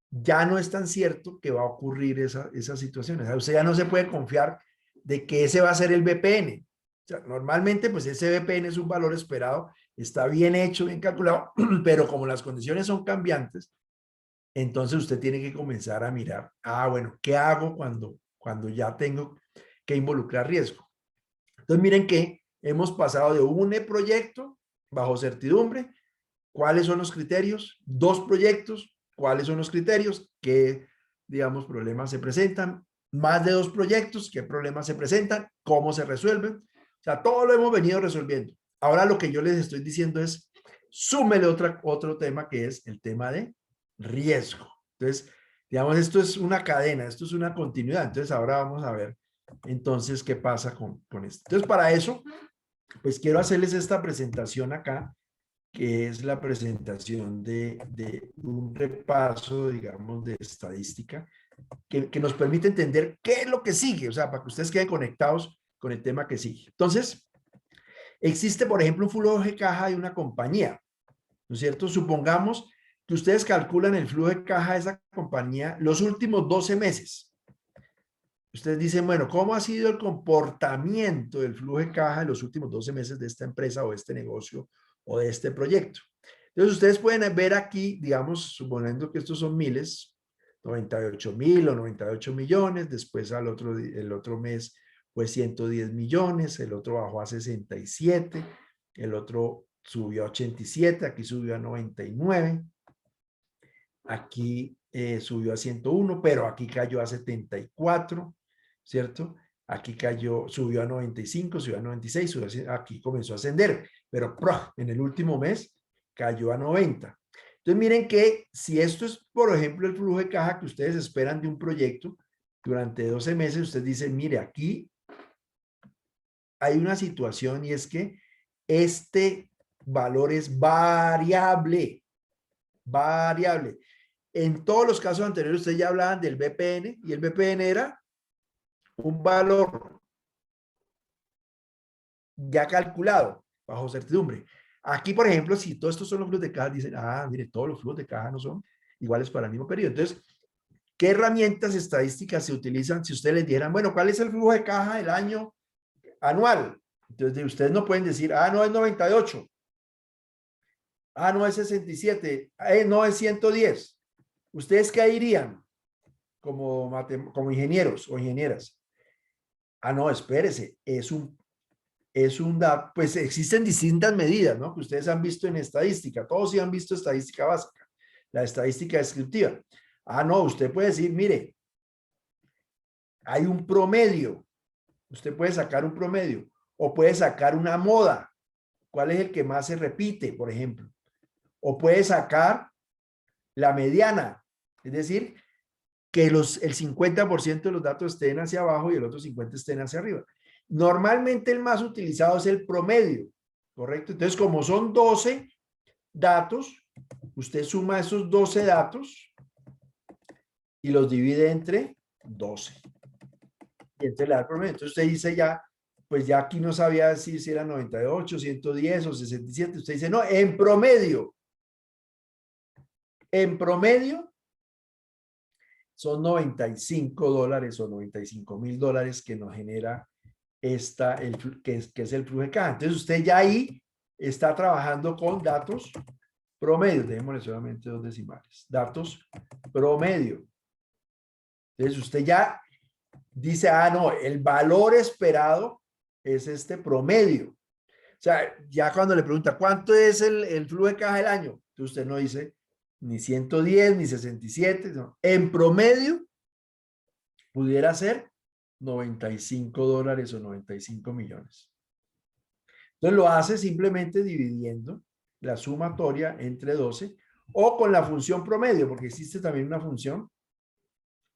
ya no es tan cierto que va a ocurrir esas situaciones. O sea, ya no se puede confiar de que ese va a ser el VPN. O sea, normalmente, pues ese VPN es un valor esperado, está bien hecho, bien calculado, pero como las condiciones son cambiantes, entonces usted tiene que comenzar a mirar, bueno, ¿qué hago cuando ya tengo que involucrar riesgo? Entonces, miren que hemos pasado de un proyecto bajo certidumbre. ¿Cuáles son los criterios? Dos proyectos. ¿Cuáles son los criterios? ¿Qué, digamos, problemas se presentan? Más de dos proyectos. ¿Qué problemas se presentan? ¿Cómo se resuelven? O sea, todo lo hemos venido resolviendo. Ahora lo que yo les estoy diciendo es, súmele otro tema que es el tema de riesgo. Entonces, digamos, esto es una cadena, esto es una continuidad. Entonces, ahora vamos a ver entonces qué pasa con esto. Entonces, para eso, pues quiero hacerles esta presentación acá, que es la presentación de un repaso, digamos, de estadística, que nos permite entender qué es lo que sigue, o sea, para que ustedes queden conectados con el tema que sigue. Entonces, existe, por ejemplo, un flujo de caja de una compañía, ¿no es cierto? Supongamos que ustedes calculan el flujo de caja de esa compañía los últimos 12 meses. Ustedes dicen, bueno, ¿cómo ha sido el comportamiento del flujo de caja en los últimos 12 meses de esta empresa o de este negocio o de este proyecto? Entonces, ustedes pueden ver aquí, digamos, suponiendo que estos son miles, 98,000 o 98 millones, después el otro mes fue 110 millones, el otro bajó a 67, el otro subió a 87, aquí subió a 99. aquí subió a 101, pero aquí cayó a 74, ¿cierto? Aquí cayó, subió a 95, subió a 96, aquí comenzó a ascender, pero en el último mes cayó a 90. Entonces miren que si esto es, por ejemplo, el flujo de caja que ustedes esperan de un proyecto durante 12 meses, ustedes dicen, mire, aquí hay una situación y es que este valor es variable, variable. En todos los casos anteriores ustedes ya hablaban del BPN y el BPN era un valor ya calculado bajo certidumbre. Aquí, por ejemplo, si todos estos son los flujos de caja, dicen, ah, mire, todos los flujos de caja no son iguales para el mismo periodo. Entonces, ¿qué herramientas estadísticas se utilizan si ustedes les dijeran, bueno, ¿cuál es el flujo de caja del año anual? Entonces, ustedes no pueden decir, ah, no es 98, ah, no es 67, no es 110. ¿Ustedes qué dirían como ingenieros o ingenieras? Ah, no, espérese, pues existen distintas medidas, ¿no? Que ustedes han visto en estadística, todos sí han visto estadística básica, la estadística descriptiva. Ah, no, usted puede decir, mire, hay un promedio, usted puede sacar un promedio o puede sacar una moda, cuál es el que más se repite, por ejemplo, o puede sacar la mediana, es decir, que el 50% de los datos estén hacia abajo y el otro 50% estén hacia arriba. Normalmente el más utilizado es el promedio, ¿correcto? Entonces, como son 12 datos, usted suma esos 12 datos y los divide entre 12. Y entonces le da el promedio. Entonces usted dice ya, pues ya aquí no sabía decir si era 98, 110 o 67. Usted dice, no, en promedio son $95 o $95,000 que nos genera que es el flujo de caja. Entonces usted ya ahí está trabajando con datos promedio. Dejémosle solamente 2 decimales. Datos promedio. Entonces usted ya dice, ah, no, el valor esperado es este promedio. O sea, ya cuando le pregunta, ¿cuánto es el flujo de caja del año? Entonces usted no dice ni 110, ni 67. No. En promedio, pudiera ser $95 o 95 millones. Entonces lo hace simplemente dividiendo la sumatoria entre 12 o con la función promedio, porque existe también una función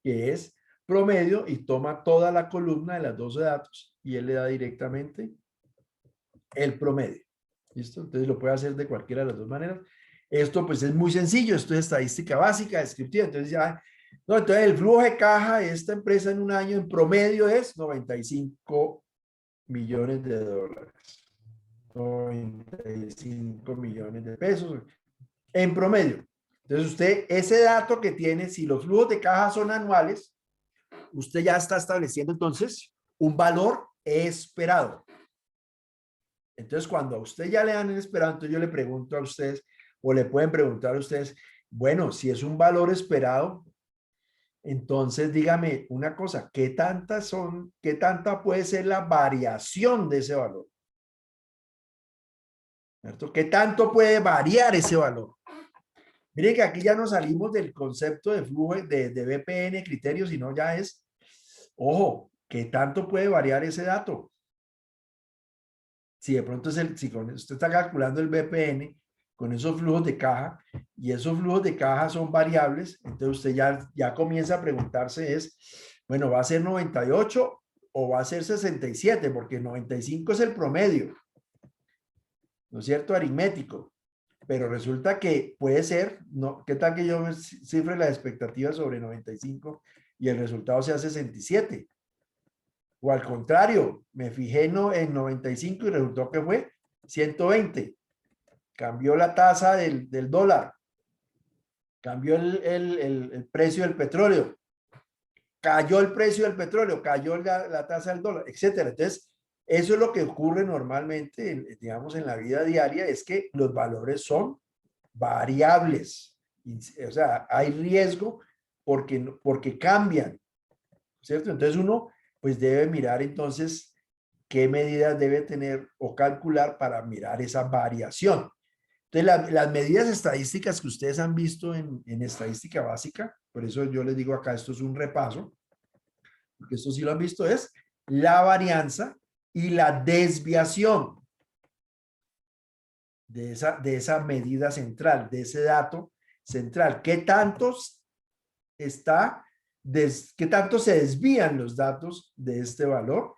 que es promedio y toma toda la columna de las 12 datos y él le da directamente el promedio. ¿Listo? Entonces lo puede hacer de cualquiera de las dos maneras. Esto pues es muy sencillo, esto es estadística básica, descriptiva. Entonces ya, no, entonces el flujo de caja de esta empresa en un año en promedio es 95 millones de dólares. 95 millones de pesos en promedio. Entonces usted, ese dato que tiene, si los flujos de caja son anuales, usted ya está estableciendo entonces un valor esperado. Entonces, cuando a usted ya le dan el esperado, entonces yo le pregunto a ustedes, o le pueden preguntar a ustedes, bueno, si es un valor esperado, entonces dígame una cosa, ¿qué tanta puede ser la variación de ese valor? ¿Cierto? ¿Qué tanto puede variar ese valor? Miren que aquí ya nos salimos del concepto de flujo de BPN, criterios, sino ya es, ojo, ¿qué tanto puede variar ese dato? Si de pronto si usted está calculando el BPN con esos flujos de caja y esos flujos de caja son variables, entonces usted ya comienza a preguntarse es, bueno, ¿va a ser 98 o va a ser 67? Porque 95 es el promedio, ¿no es cierto? Aritmético. Pero resulta que puede ser, ¿no? ¿Qué tal que yo cifre las expectativas sobre 95 y el resultado sea 67? O al contrario, me fijé en 95 y resultó que fue 120. Cambió la tasa del dólar, cambió el precio del petróleo, cayó el precio del petróleo, cayó la tasa del dólar, etcétera. Entonces, eso es lo que ocurre normalmente, digamos, en la vida diaria, es que los valores son variables. O sea, hay riesgo porque cambian, ¿cierto? Entonces uno pues debe mirar entonces qué medidas debe tener o calcular para mirar esa variación. Entonces, las medidas estadísticas que ustedes han visto en estadística básica, por eso yo les digo acá, esto es un repaso, porque esto sí lo han visto, es la varianza y la desviación de esa medida central, de ese dato central. ¿Qué tantos qué tanto se desvían los datos de este valor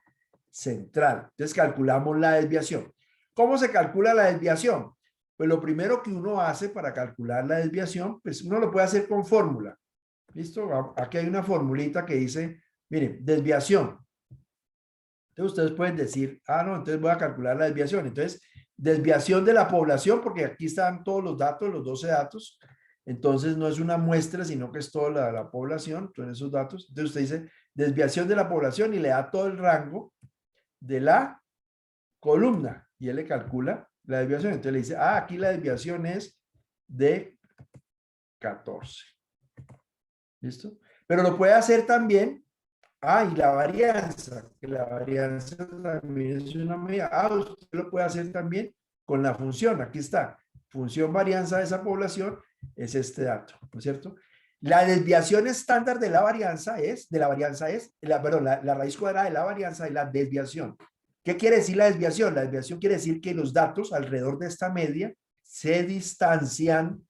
central? Entonces calculamos la desviación. ¿Cómo se calcula la desviación? Pues lo primero que uno hace para calcular la desviación, pues uno lo puede hacer con fórmula. ¿Listo? Aquí hay una formulita que dice, miren, desviación. Entonces ustedes pueden decir, ah, no, entonces voy a calcular la desviación. Entonces, desviación de la población, porque aquí están todos los datos, los 12 datos. Entonces no es una muestra, sino que es toda la población, son esos datos. Entonces usted dice desviación de la población y le da todo el rango de la columna y él le calcula la desviación. Entonces le dice, ah, aquí la desviación es de 14. ¿Listo? Pero lo puede hacer también. Ah, y la varianza, que la varianza también es una medida. Ah, usted lo puede hacer también con la función. Aquí está. Función varianza de esa población es este dato, ¿no es cierto? La desviación estándar perdón, la raíz cuadrada de la varianza es la desviación. ¿Qué quiere decir la desviación? La desviación quiere decir que los datos alrededor de esta media se distancian,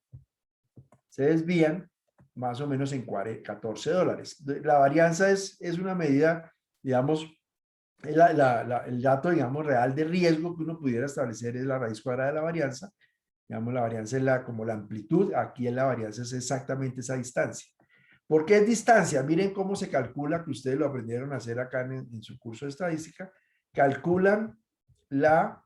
se desvían más o menos en $14. La varianza es una medida, digamos, el dato, digamos, real de riesgo que uno pudiera establecer es la raíz cuadrada de la varianza. Digamos, la varianza es como la amplitud, aquí en la varianza es exactamente esa distancia. ¿Por qué es distancia? Miren cómo se calcula, que ustedes lo aprendieron a hacer acá en su curso de estadística. Calculan la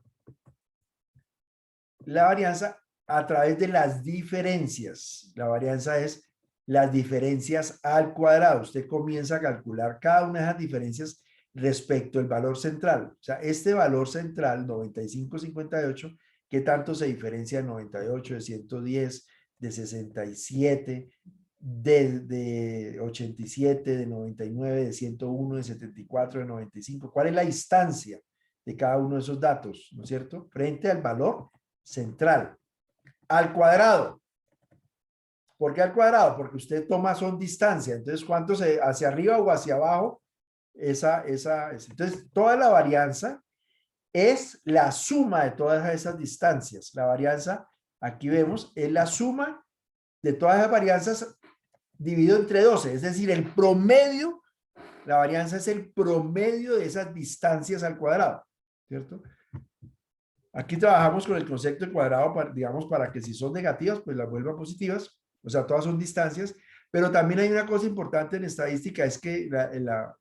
varianza a través de las diferencias. La varianza es las diferencias al cuadrado. Usted comienza a calcular cada una de esas diferencias respecto al valor central. O sea, este valor central, 95,58, ¿qué tanto se diferencia de 98, de 110, de 67, de 87, de 99, de 101, de 74, de 95? ¿Cuál es la distancia de cada uno de esos datos, no es cierto? Frente al valor central. Al cuadrado. ¿Por qué al cuadrado? Porque usted toma son distancia. Entonces, ¿cuánto hacia arriba o hacia abajo? Entonces, toda la varianza es la suma de todas esas distancias. La varianza, aquí vemos, es la suma de todas las varianzas dividido entre 12. Es decir, el promedio, la varianza es el promedio de esas distancias al cuadrado. ¿Cierto? Aquí trabajamos con el concepto de cuadrado, digamos, para que si son negativas, pues las vuelva positivas. O sea, todas son distancias. Pero también hay una cosa importante en estadística, es que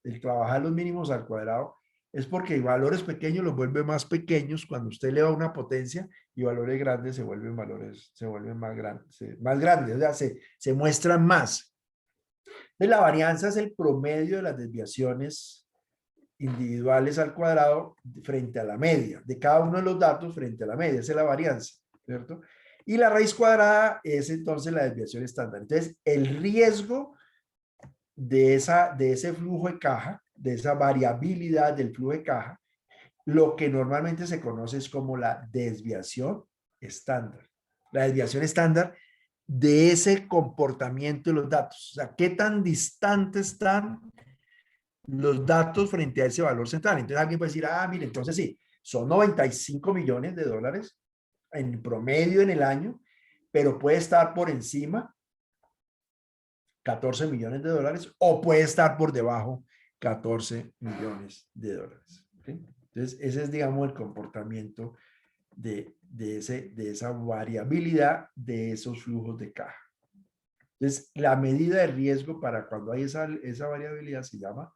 el trabajar los mínimos al cuadrado es porque valores pequeños los vuelve más pequeños cuando usted eleva una potencia y valores grandes se vuelven más grandes, o sea, se muestran más. Entonces, la varianza es el promedio de las desviaciones individuales al cuadrado frente a la media, de cada uno de los datos frente a la media, esa es la varianza, ¿cierto? Y la raíz cuadrada es entonces la desviación estándar. Entonces, el riesgo de ese flujo de caja, de esa variabilidad del flujo de caja, lo que normalmente se conoce es como la desviación estándar. La desviación estándar de ese comportamiento de los datos. O sea, qué tan distantes están los datos frente a ese valor central. Entonces alguien puede decir, ah, mire, entonces sí, son 95 millones de dólares en promedio en el año, pero puede estar por encima 14 millones de dólares o puede estar por debajo 14 millones de dólares. ¿Okay? Entonces ese es, digamos, el comportamiento de esa variabilidad de esos flujos de caja. Entonces la medida de riesgo para cuando hay esa variabilidad se llama.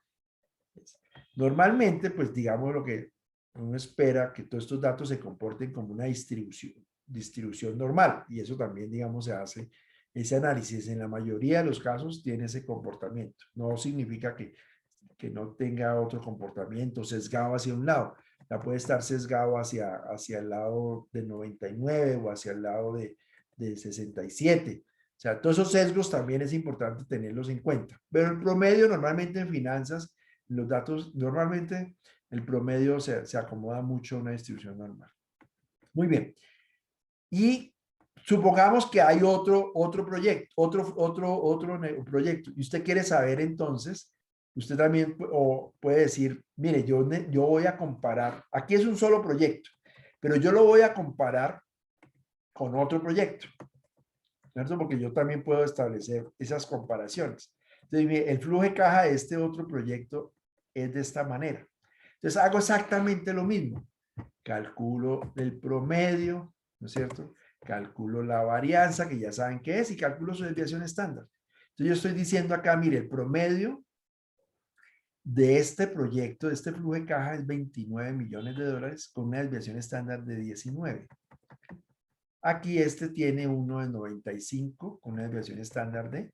Normalmente, pues digamos lo que uno espera que todos estos datos se comporten como una distribución normal y eso también, digamos, se hace ese análisis. En la mayoría de los casos tiene ese comportamiento. No significa que no tenga otro comportamiento sesgado hacia un lado. Ya puede estar sesgado hacia el lado de 99 o hacia el lado de 67. O sea, todos esos sesgos también es importante tenerlos en cuenta. Pero el promedio normalmente en finanzas, los datos, normalmente el promedio se acomoda mucho a una distribución normal. Muy bien. Y Supongamos que hay otro proyecto, proyecto, y usted quiere saber entonces, usted también puede decir, mire, yo voy a comparar, aquí es un solo proyecto, pero yo lo voy a comparar con otro proyecto, ¿cierto? Porque yo también puedo establecer esas comparaciones. Entonces, mire, el flujo de caja de este otro proyecto es de esta manera. Entonces, hago exactamente lo mismo. Calculo el promedio, ¿no es cierto? Calculo la varianza, que ya saben qué es, y calculo su desviación estándar. Entonces yo estoy diciendo acá, mire, el promedio de este proyecto, de este flujo de caja es 29 millones de dólares con una desviación estándar de 19. Aquí este tiene uno de 95 con una desviación estándar de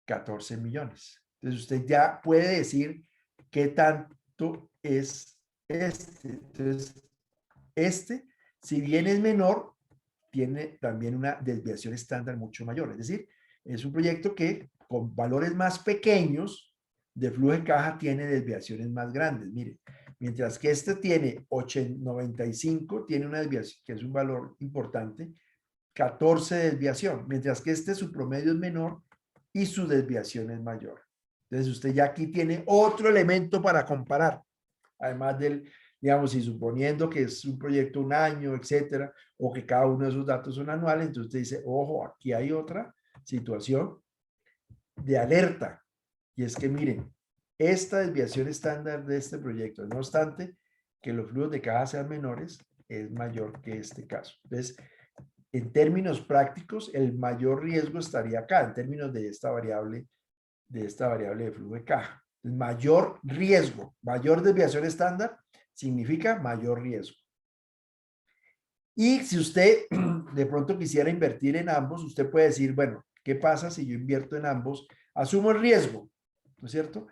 14 millones. Entonces usted ya puede decir qué tanto es este. Entonces, si bien es menor, tiene también una desviación estándar mucho mayor. Es decir, es un proyecto que con valores más pequeños de flujo de caja tiene desviaciones más grandes. Mire, mientras que este tiene 95, tiene una desviación, que es un valor importante, 14 de desviación, mientras que su promedio es menor y su desviación es mayor. Entonces usted ya aquí tiene otro elemento para comparar, además del, digamos, si suponiendo que es un proyecto un año, etcétera, o que cada uno de esos datos son anuales, entonces usted dice, ojo, aquí hay otra situación de alerta, y es que miren, esta desviación estándar de este proyecto, no obstante que los flujos de caja sean menores, es mayor que este caso. Entonces, en términos prácticos, el mayor riesgo estaría acá, en términos de esta variable de flujo de caja. Mayor riesgo, mayor desviación estándar, significa mayor riesgo. Y si usted de pronto quisiera invertir en ambos, usted puede decir, bueno, ¿qué pasa si yo invierto en ambos? Asumo el riesgo, ¿no es cierto?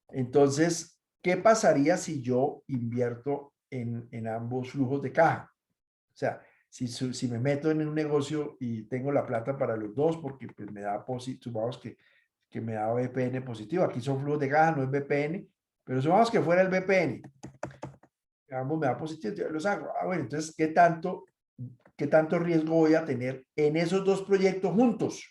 Entonces, ¿qué pasaría si yo invierto en ambos flujos de caja? O sea, si me meto en un negocio y tengo la plata para los dos, porque pues me da supongamos que me da VPN positivo. Aquí son flujos de caja, no es VPN, pero supongamos que fuera el VPN. Ambos me da positivo, yo los hago. Bueno, entonces, ¿qué tanto riesgo voy a tener en esos dos proyectos juntos?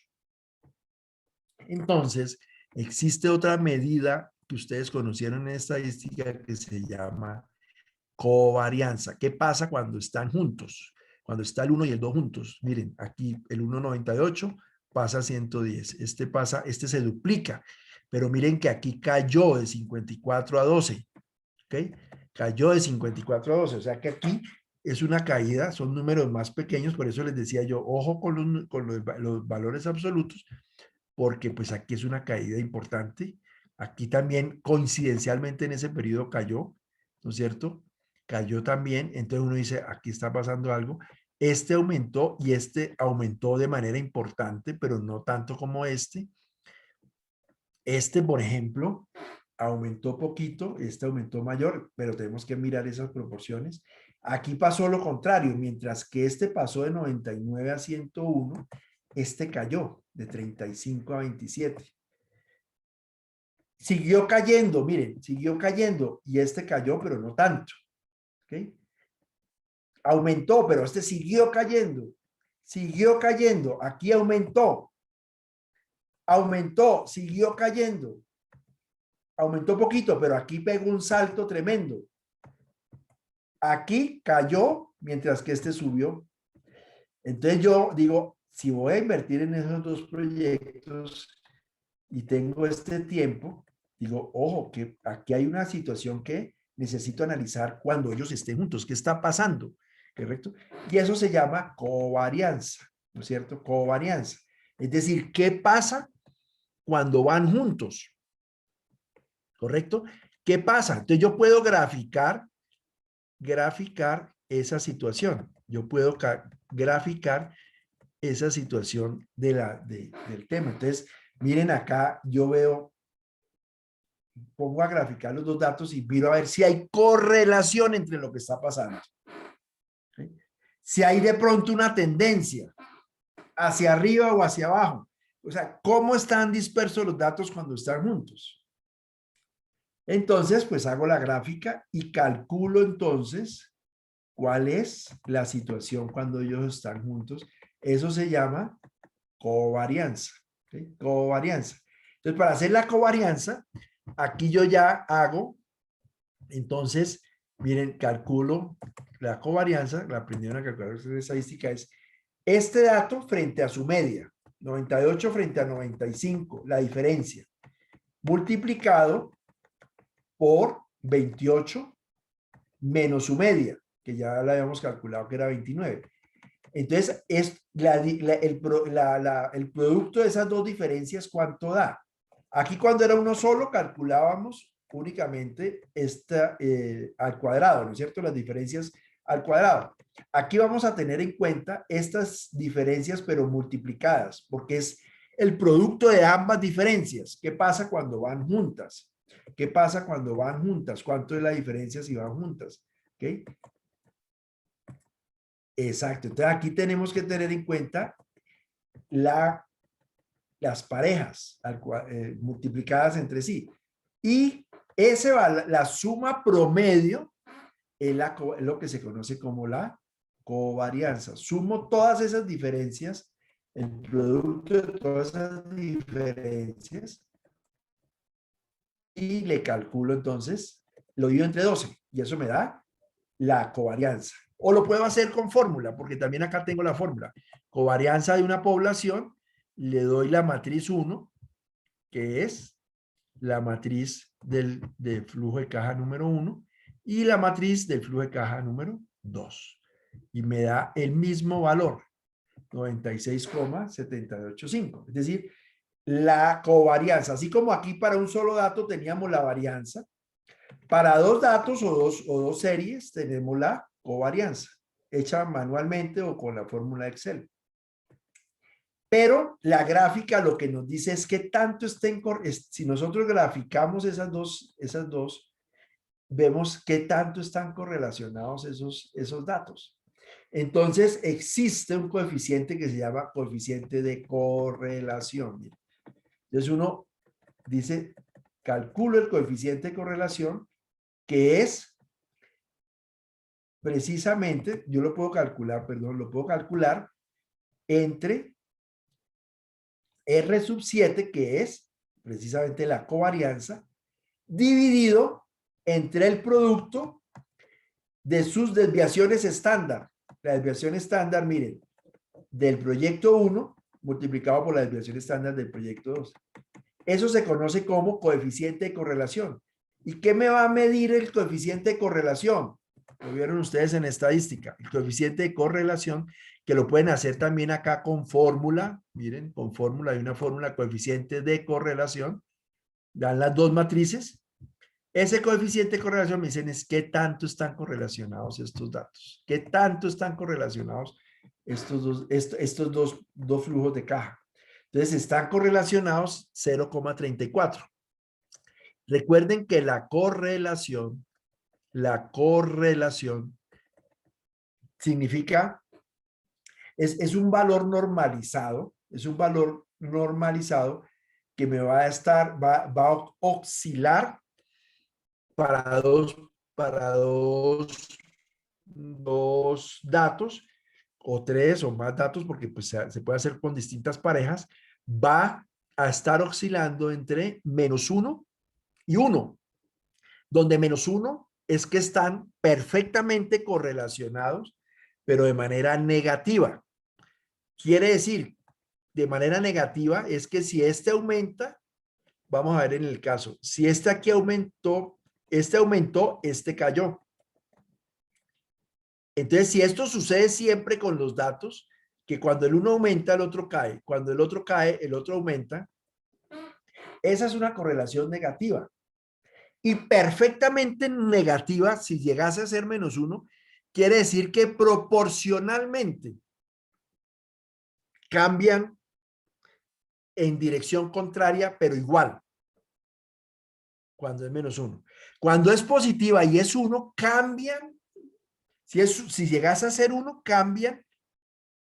Entonces, existe otra medida que ustedes conocieron en estadística que se llama covarianza. ¿Qué pasa cuando están juntos? Cuando está el 1 y el 2 juntos. Miren, aquí el 1,98 pasa a 110. Este se duplica. Pero miren que aquí cayó de 54 a 12. ¿Ok? Cayó de 54 a 12. O sea que aquí es una caída, son números más pequeños. Por eso les decía yo, ojo con los valores absolutos, porque pues aquí es una caída importante. Aquí también coincidencialmente en ese periodo cayó, ¿no es cierto? Cayó también, entonces uno dice, aquí está pasando algo. Este aumentó y este aumentó de manera importante, pero no tanto como este. Este, por ejemplo, aumentó poquito, este aumentó mayor, pero tenemos que mirar esas proporciones. Aquí pasó lo contrario, mientras que este pasó de 99 a 101, este cayó de 35 a 27. Siguió cayendo, miren, siguió cayendo y este cayó, pero no tanto. ¿Ok? Aumentó, pero este siguió cayendo, aquí aumentó, siguió cayendo, aumentó poquito, pero aquí pegó un salto tremendo. Aquí cayó, mientras que este subió. Entonces yo digo, si voy a invertir en esos dos proyectos y tengo este tiempo, digo, ojo, que aquí hay una situación que necesito analizar cuando ellos estén juntos. ¿Qué está pasando? ¿Correcto? Y eso se llama covarianza, ¿no es cierto? Covarianza. Es decir, ¿qué pasa cuando van juntos? ¿Correcto? ¿Qué pasa? Entonces yo puedo graficar esa situación. Yo puedo graficar esa situación del tema. Entonces, miren acá, yo veo, pongo a graficar los dos datos y miro a ver si hay correlación entre lo que está pasando. ¿Sí? Si hay de pronto una tendencia hacia arriba o hacia abajo. O sea, ¿cómo están dispersos los datos cuando están juntos? Entonces, pues hago la gráfica y calculo entonces cuál es la situación cuando ellos están juntos Eso se llama covarianza. ¿Sí? Covarianza. Entonces, para hacer la covarianza, aquí yo ya hago, entonces, miren, calculo la covarianza, la aprendieron a calcular de estadística, es este dato frente a su media, 98 frente a 95, la diferencia, multiplicado por 28 menos su media, que ya la habíamos calculado que era 29. Entonces, es el producto de esas dos diferencias, ¿cuánto da? Aquí cuando era uno solo, calculábamos únicamente al cuadrado, ¿no es cierto? Las diferencias al cuadrado. Aquí vamos a tener en cuenta estas diferencias, pero multiplicadas, porque es el producto de ambas diferencias. ¿Qué pasa cuando van juntas? ¿Qué pasa cuando van juntas? ¿Cuánto es la diferencia si van juntas? ¿Ok? Exacto. Entonces aquí tenemos que tener en cuenta las parejas multiplicadas entre sí. Y la suma promedio es lo que se conoce como la covarianza. Sumo todas esas diferencias, el producto de todas esas diferencias, y le calculo entonces, lo divido entre 12 y eso me da la covarianza. O lo puedo hacer con fórmula, porque también acá tengo la fórmula. Covarianza de una población, le doy la matriz 1, que es la matriz del flujo de caja número 1 y la matriz del flujo de caja número 2. Y me da el mismo valor, 96,785. Es decir, la covarianza, así como aquí para un solo dato teníamos la varianza, para dos datos o dos series tenemos la covarianza, hecha manualmente o con la fórmula Excel. Pero la gráfica lo que nos dice es que tanto estén, si nosotros graficamos esas dos, vemos qué tanto están correlacionados esos datos. Entonces existe un coeficiente que se llama coeficiente de correlación. Entonces uno dice, calculo el coeficiente de correlación, que es precisamente, yo lo puedo calcular, perdón, lo puedo calcular entre R sub 7, que es precisamente la covarianza, dividido entre el producto de sus desviaciones estándar. La desviación estándar, miren, del proyecto 1 multiplicado por la desviación estándar del proyecto 2. Eso se conoce como coeficiente de correlación. ¿Y qué me va a medir el coeficiente de correlación? Lo vieron ustedes en estadística. El coeficiente de correlación, que lo pueden hacer también acá con fórmula. Miren, con fórmula, hay una fórmula coeficiente de correlación. Dan las dos matrices. Ese coeficiente de correlación me dicen es qué tanto están correlacionados estos datos. ¿Qué tanto están correlacionados estos dos flujos de caja? Entonces están correlacionados 0,34. Recuerden que la correlación significa, es un valor normalizado, que me va a oscilar para dos datos o tres o más datos, porque pues se puede hacer con distintas parejas, va a estar oscilando entre -1 y 1, donde -1 es que están perfectamente correlacionados, pero de manera negativa. Quiere decir, de manera negativa es que si este aumenta, vamos a ver en el caso, si este aquí aumentó, este cayó. Entonces, si esto sucede siempre con los datos, que cuando el uno aumenta, el otro cae, cuando el otro cae, el otro aumenta, esa es una correlación negativa. Y perfectamente negativa, si llegase a ser -1, quiere decir que proporcionalmente cambian en dirección contraria, pero igual, cuando es -1. Cuando es positiva y es 1, cambian. Si llegase a ser 1, cambian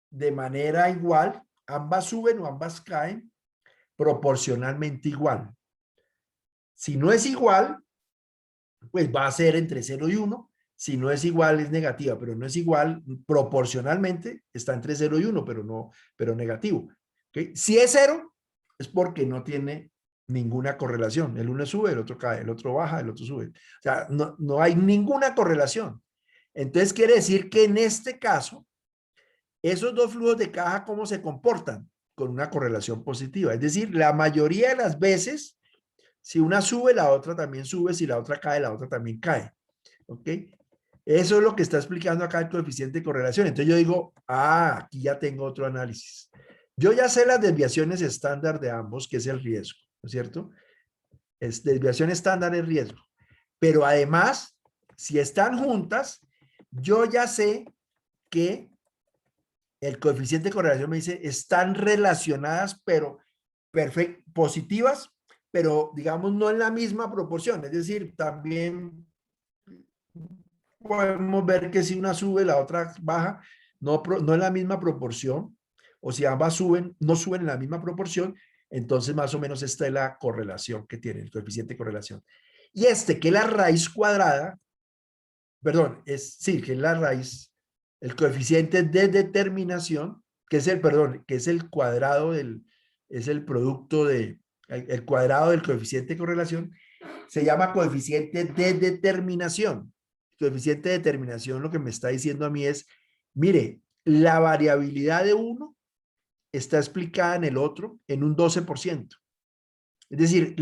de manera igual, ambas suben o ambas caen proporcionalmente igual. Si no es igual, pues va a ser entre 0 y 1. Si no es igual, es negativa, pero no es igual, proporcionalmente está entre 0 y 1, pero negativo. ¿Okay? Si es 0, es porque no tiene ninguna correlación. El uno sube, el otro cae, el otro baja, el otro sube. O sea, no hay ninguna correlación. Entonces quiere decir que en este caso, esos dos flujos de caja, ¿cómo se comportan? Con una correlación positiva. Es decir, la mayoría de las veces, si una sube, la otra también sube, si la otra cae, la otra también cae. ¿Ok? Eso es lo que está explicando acá el coeficiente de correlación. Entonces yo digo, aquí ya tengo otro análisis. Yo ya sé las desviaciones estándar de ambos, que es el riesgo, ¿no es cierto? Desviación estándar es riesgo. Pero además, si están juntas, yo ya sé que el coeficiente de correlación me dice, están relacionadas, pero positivas, pero digamos no en la misma proporción. Es decir, también podemos ver que si una sube, la otra baja, no en la misma proporción, o si ambas suben, no suben en la misma proporción, entonces más o menos esta es la correlación que tiene, el coeficiente de correlación. Y que es la raíz cuadrada, perdón, sí, que es la raíz, el coeficiente de determinación, que es que es el cuadrado es el producto el cuadrado del coeficiente de correlación, se llama coeficiente de determinación. Coeficiente de determinación lo que me está diciendo a mí es, mire, la variabilidad de uno está explicada en el otro en un 12%. Es decir,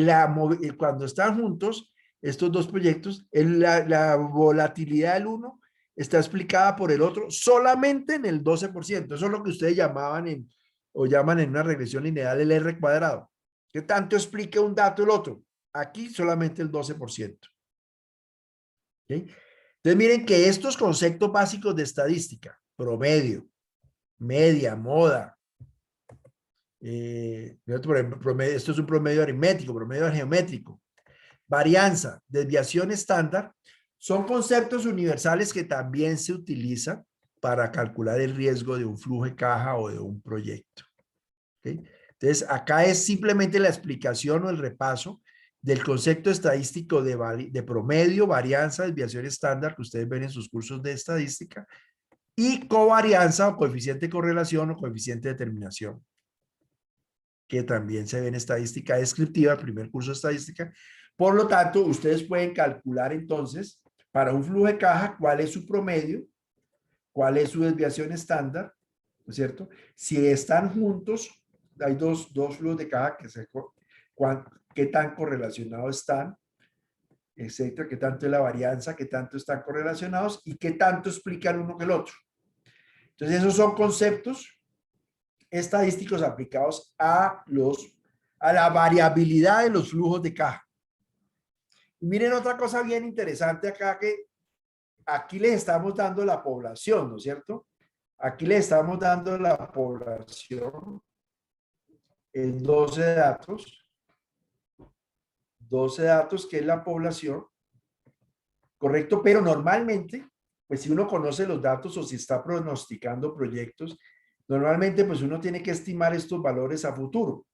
cuando están juntos, estos dos proyectos, la volatilidad del uno está explicada por el otro solamente en el 12%. Eso es lo que ustedes llaman en una regresión lineal el R cuadrado. ¿Qué tanto explica un dato el otro? Aquí solamente el 12%. ¿Okay? Entonces miren que estos conceptos básicos de estadística, promedio, media, moda, esto es un promedio aritmético, promedio geométrico, varianza, desviación estándar, son conceptos universales que también se utilizan para calcular el riesgo de un flujo de caja o de un proyecto. ¿Okay? Entonces, acá es simplemente la explicación o el repaso del concepto estadístico de promedio, varianza, desviación estándar que ustedes ven en sus cursos de estadística y covarianza o coeficiente de correlación o coeficiente de determinación, que también se ve en estadística descriptiva, el primer curso de estadística. Por lo tanto, ustedes pueden calcular entonces para un flujo de caja cuál es su promedio, cuál es su desviación estándar, ¿no es cierto? Si están juntos, hay dos flujos de caja qué tan correlacionados están, etcétera, qué tanto es la varianza, qué tanto están correlacionados y qué tanto explican uno que el otro. Entonces, esos son conceptos estadísticos aplicados a la variabilidad de los flujos de caja. Y miren otra cosa bien interesante acá, que aquí les estamos dando la población, ¿no es cierto? Aquí les estamos dando la población en 12 datos que es la población, ¿correcto? Pero normalmente, pues si uno conoce los datos o si está pronosticando proyectos, normalmente pues uno tiene que estimar estos valores a futuro,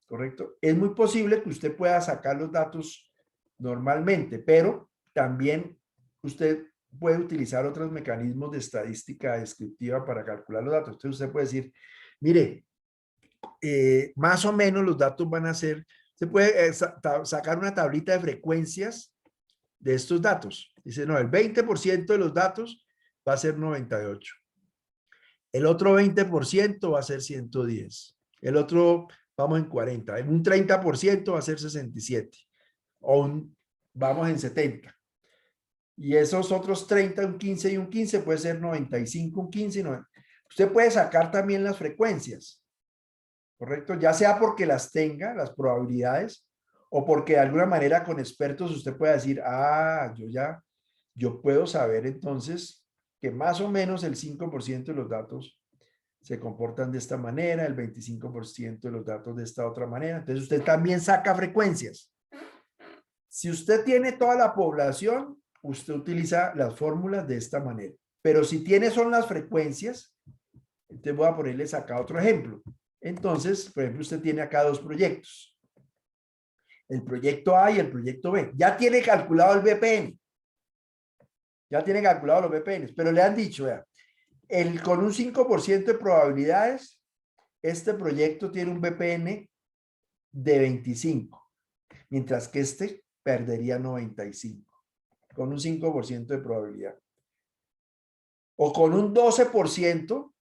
¿correcto? Es muy posible que usted pueda sacar los datos normalmente, pero también usted puede utilizar otros mecanismos de estadística descriptiva para calcular los datos. Entonces usted puede decir, mire, más o menos los datos van a ser, se puede sacar una tablita de frecuencias de estos datos. Dice, no, el 20% de los datos va a ser 98. El otro 20% va a ser 110. El otro, vamos en 40. En un 30% va a ser 67. Vamos en 70. Y esos otros 30, un 15 y un 15 puede ser 95, un 15 y 90. Usted puede sacar también las frecuencias, ¿correcto? Ya sea porque las tenga, las probabilidades, o porque de alguna manera con expertos usted puede decir, yo puedo saber entonces que más o menos el 5% de los datos se comportan de esta manera, el 25% de los datos de esta otra manera. Entonces usted también saca frecuencias. Si usted tiene toda la población, usted utiliza las fórmulas de esta manera. Pero si tiene son las frecuencias, entonces voy a ponerles acá otro ejemplo. Entonces, por ejemplo, usted tiene acá dos proyectos. El proyecto A y el proyecto B. Ya tiene calculado el BPM. Ya tiene calculado los VPNs, pero le han dicho, vea, con un 5% de probabilidades, este proyecto tiene un VPN de 25, mientras que este perdería 95, con un 5% de probabilidad. O con un 12%,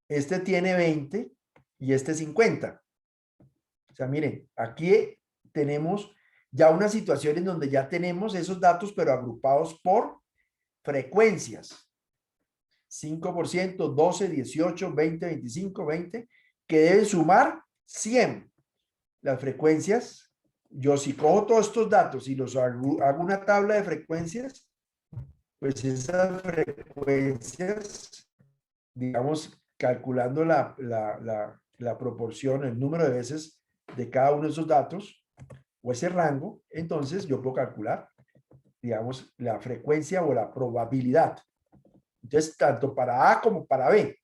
este tiene 20 y este 50. O sea, miren, aquí tenemos ya unas situaciones donde ya tenemos esos datos, pero agrupados por frecuencias. 5%, 12, 18, 20, 25, 20, que deben sumar 100. Las frecuencias, yo si cojo todos estos datos y los hago una tabla de frecuencias, pues esas frecuencias, digamos, calculando la proporción, el número de veces de cada uno de esos datos o ese rango, entonces yo puedo calcular, digamos, la frecuencia o la probabilidad. Entonces, tanto para A como para B.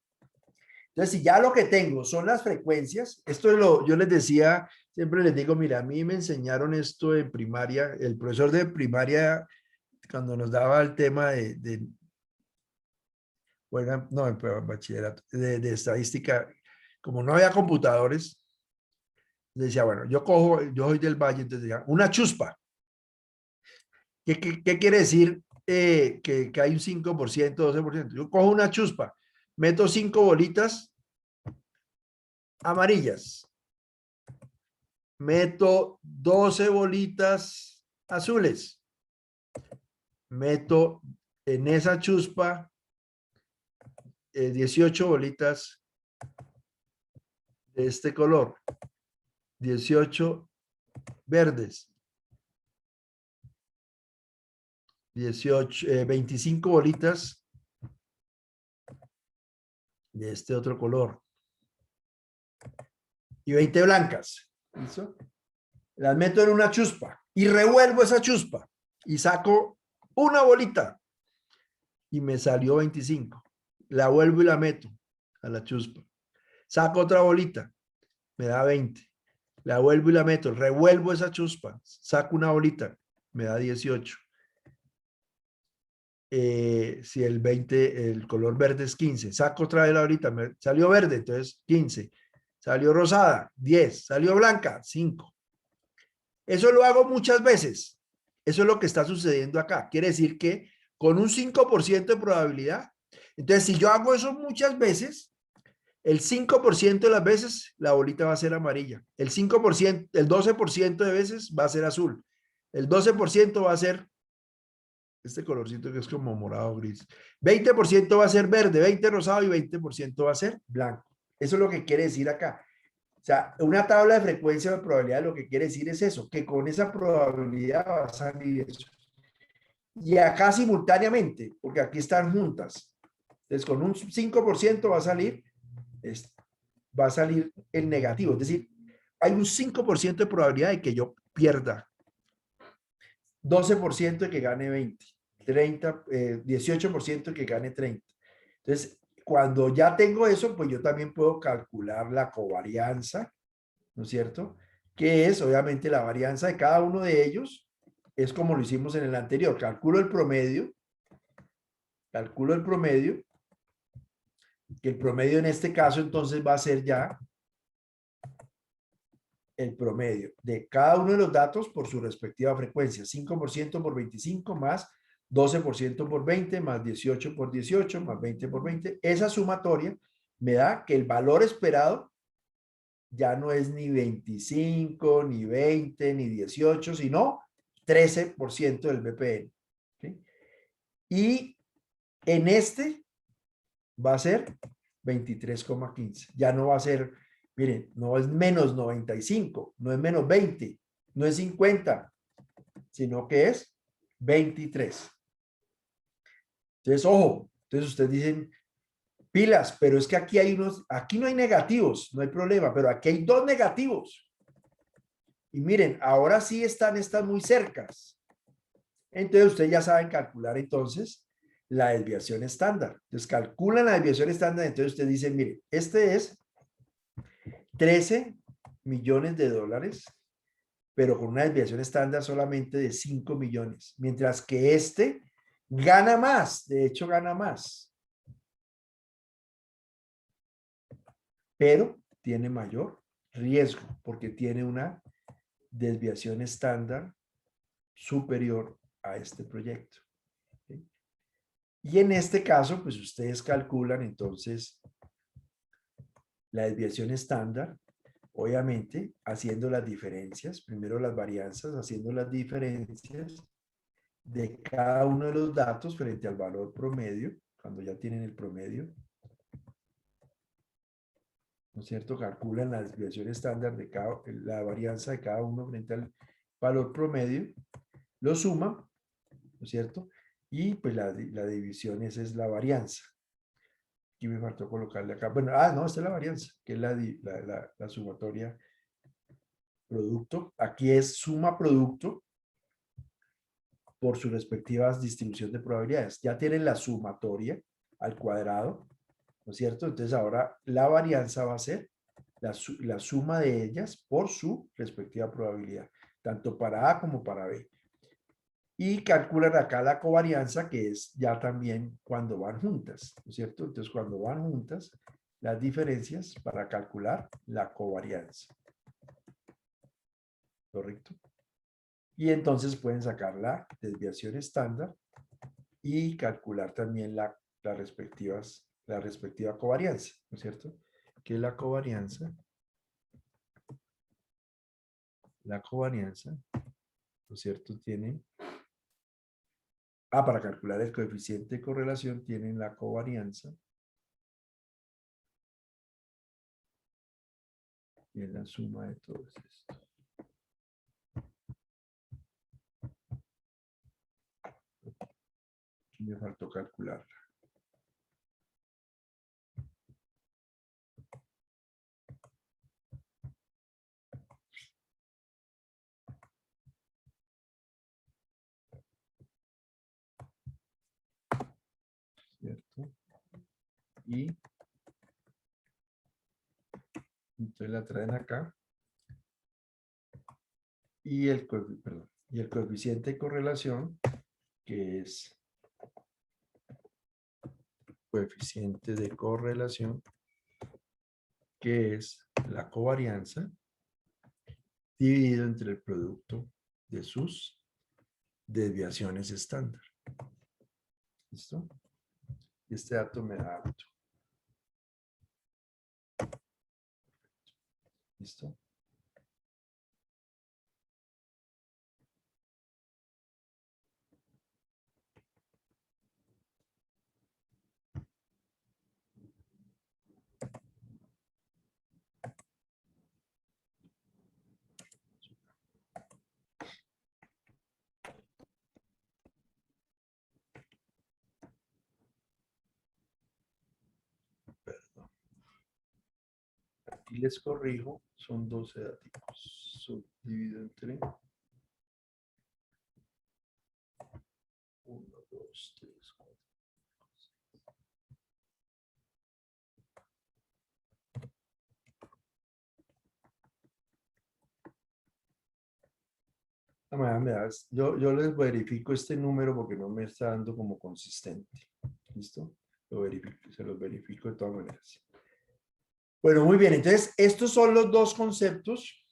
Entonces, si ya lo que tengo son las frecuencias, esto es yo les decía, siempre les digo, mira, a mí me enseñaron esto en primaria, el profesor de primaria, cuando nos daba el tema bueno, no, en bachillerato, de estadística, como no había computadores, decía, bueno, yo soy del Valle, entonces decía, una chuspa. ¿Qué quiere decir que hay un 5%, 12%? Yo cojo una chuspa, meto 5 bolitas amarillas, meto 12 bolitas azules, meto en esa chuspa 18 bolitas de este color, 18 verdes, 25 bolitas de este otro color y 20 blancas. ¿Listo? Las meto en una chuspa y revuelvo esa chuspa y saco una bolita y me salió 25. La vuelvo y la meto a la chuspa. Saco otra bolita, me da 20. La vuelvo y la meto, revuelvo esa chuspa, saco una bolita, me da 18. Si el 20, el color verde es 15, saco otra vez la bolita, me salió verde, entonces 15. Salió rosada, 10. Salió blanca, 5. Eso lo hago muchas veces. Eso es lo que está sucediendo acá. Quiere decir que con un 5% de probabilidad, entonces si yo hago eso muchas veces, el 5% de las veces la bolita va a ser amarilla. El 5%, el 12% de veces va a ser azul. El 12% va a ser este colorcito que es como morado gris. 20% va a ser verde, 20 rosado y 20% va a ser blanco. Eso es lo que quiere decir acá. O sea, una tabla de frecuencia de probabilidad lo que quiere decir es eso, que con esa probabilidad va a salir eso. Y acá simultáneamente, porque aquí están juntas. Entonces, con un 5% va a salir el negativo. Es decir, hay un 5% de probabilidad de que yo pierda. 12% de que gane 20. 18% de que gane 30. Entonces, cuando ya tengo eso, pues yo también puedo calcular la covarianza, ¿no es cierto? Que es obviamente la varianza de cada uno de ellos, es como lo hicimos en el anterior. Calculo el promedio, que el promedio en este caso entonces va a ser ya el promedio de cada uno de los datos por su respectiva frecuencia. 5% por 25 más 12% por 20 más 18 por 18 más 20 por 20. Esa sumatoria me da que el valor esperado ya no es ni 25, ni 20, ni 18, sino 13% del BPN. ¿Sí? Y en este va a ser 23,15. Ya no va a ser, miren, no es menos 95, no es menos 20, no es 50, sino que es 23. Entonces, ojo, entonces ustedes dicen, pilas, pero es que aquí no hay negativos, no hay problema, pero aquí hay dos negativos. Y miren, ahora sí están muy cercas. Entonces, ustedes ya saben calcular entonces la desviación estándar. Entonces, calculan la desviación estándar. Entonces, ustedes dicen, miren, este es 13 millones de dólares, pero con una desviación estándar solamente de 5 millones. Mientras que este Gana más, de hecho gana más, pero tiene mayor riesgo porque tiene una desviación estándar superior a este proyecto. ¿Sí? Y en este caso, pues ustedes calculan entonces la desviación estándar, obviamente haciendo las diferencias, primero las varianzas, haciendo las diferencias de cada uno de los datos frente al valor promedio, cuando ya tienen el promedio, ¿no es cierto? Calculan la desviación estándar de la varianza de cada uno frente al valor promedio, lo suman, ¿no es cierto? Y pues la división, esa es la varianza. Aquí me faltó colocarle acá. Bueno, no, esta es la varianza, que es la sumatoria producto. Aquí es suma producto por sus respectivas distribución de probabilidades. Ya tienen la sumatoria al cuadrado, ¿no es cierto? Entonces ahora la varianza va a ser la suma de ellas por su respectiva probabilidad, tanto para A como para B. Y calculan acá la covarianza, que es ya también cuando van juntas, ¿no es cierto? Entonces cuando van juntas, las diferencias para calcular la covarianza. ¿Correcto? Y entonces pueden sacar la desviación estándar y calcular también la respectiva covarianza, ¿no es cierto? Que la covarianza, ¿no es cierto? Tiene, para calcular el coeficiente de correlación tienen la covarianza y es la suma de todo esto. Aquí me faltó calcularla. ¿Cierto? Y entonces la traen acá. Y el coeficiente de correlación, que es coeficiente de correlación, que es la covarianza, dividido entre el producto de sus desviaciones estándar. ¿Listo? Este dato me da auto. ¿Listo? Perdón. Aquí les corrijo, son 12 datos. Subdivido entre 1, 2, 3, 4. Yo les verifico este número porque no me está dando como consistente. ¿Listo? Lo verifico, se los verifico de todas maneras. Bueno, muy bien. Entonces, estos son los dos conceptos.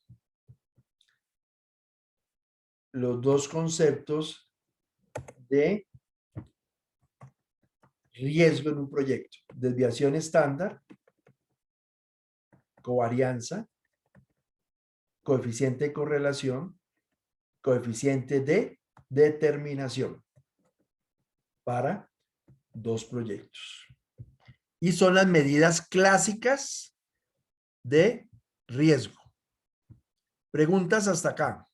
Los dos conceptos de riesgo en un proyecto. Desviación estándar, covarianza, coeficiente de correlación, coeficiente de determinación para dos proyectos. Y son las medidas clásicas de riesgo. Preguntas hasta acá.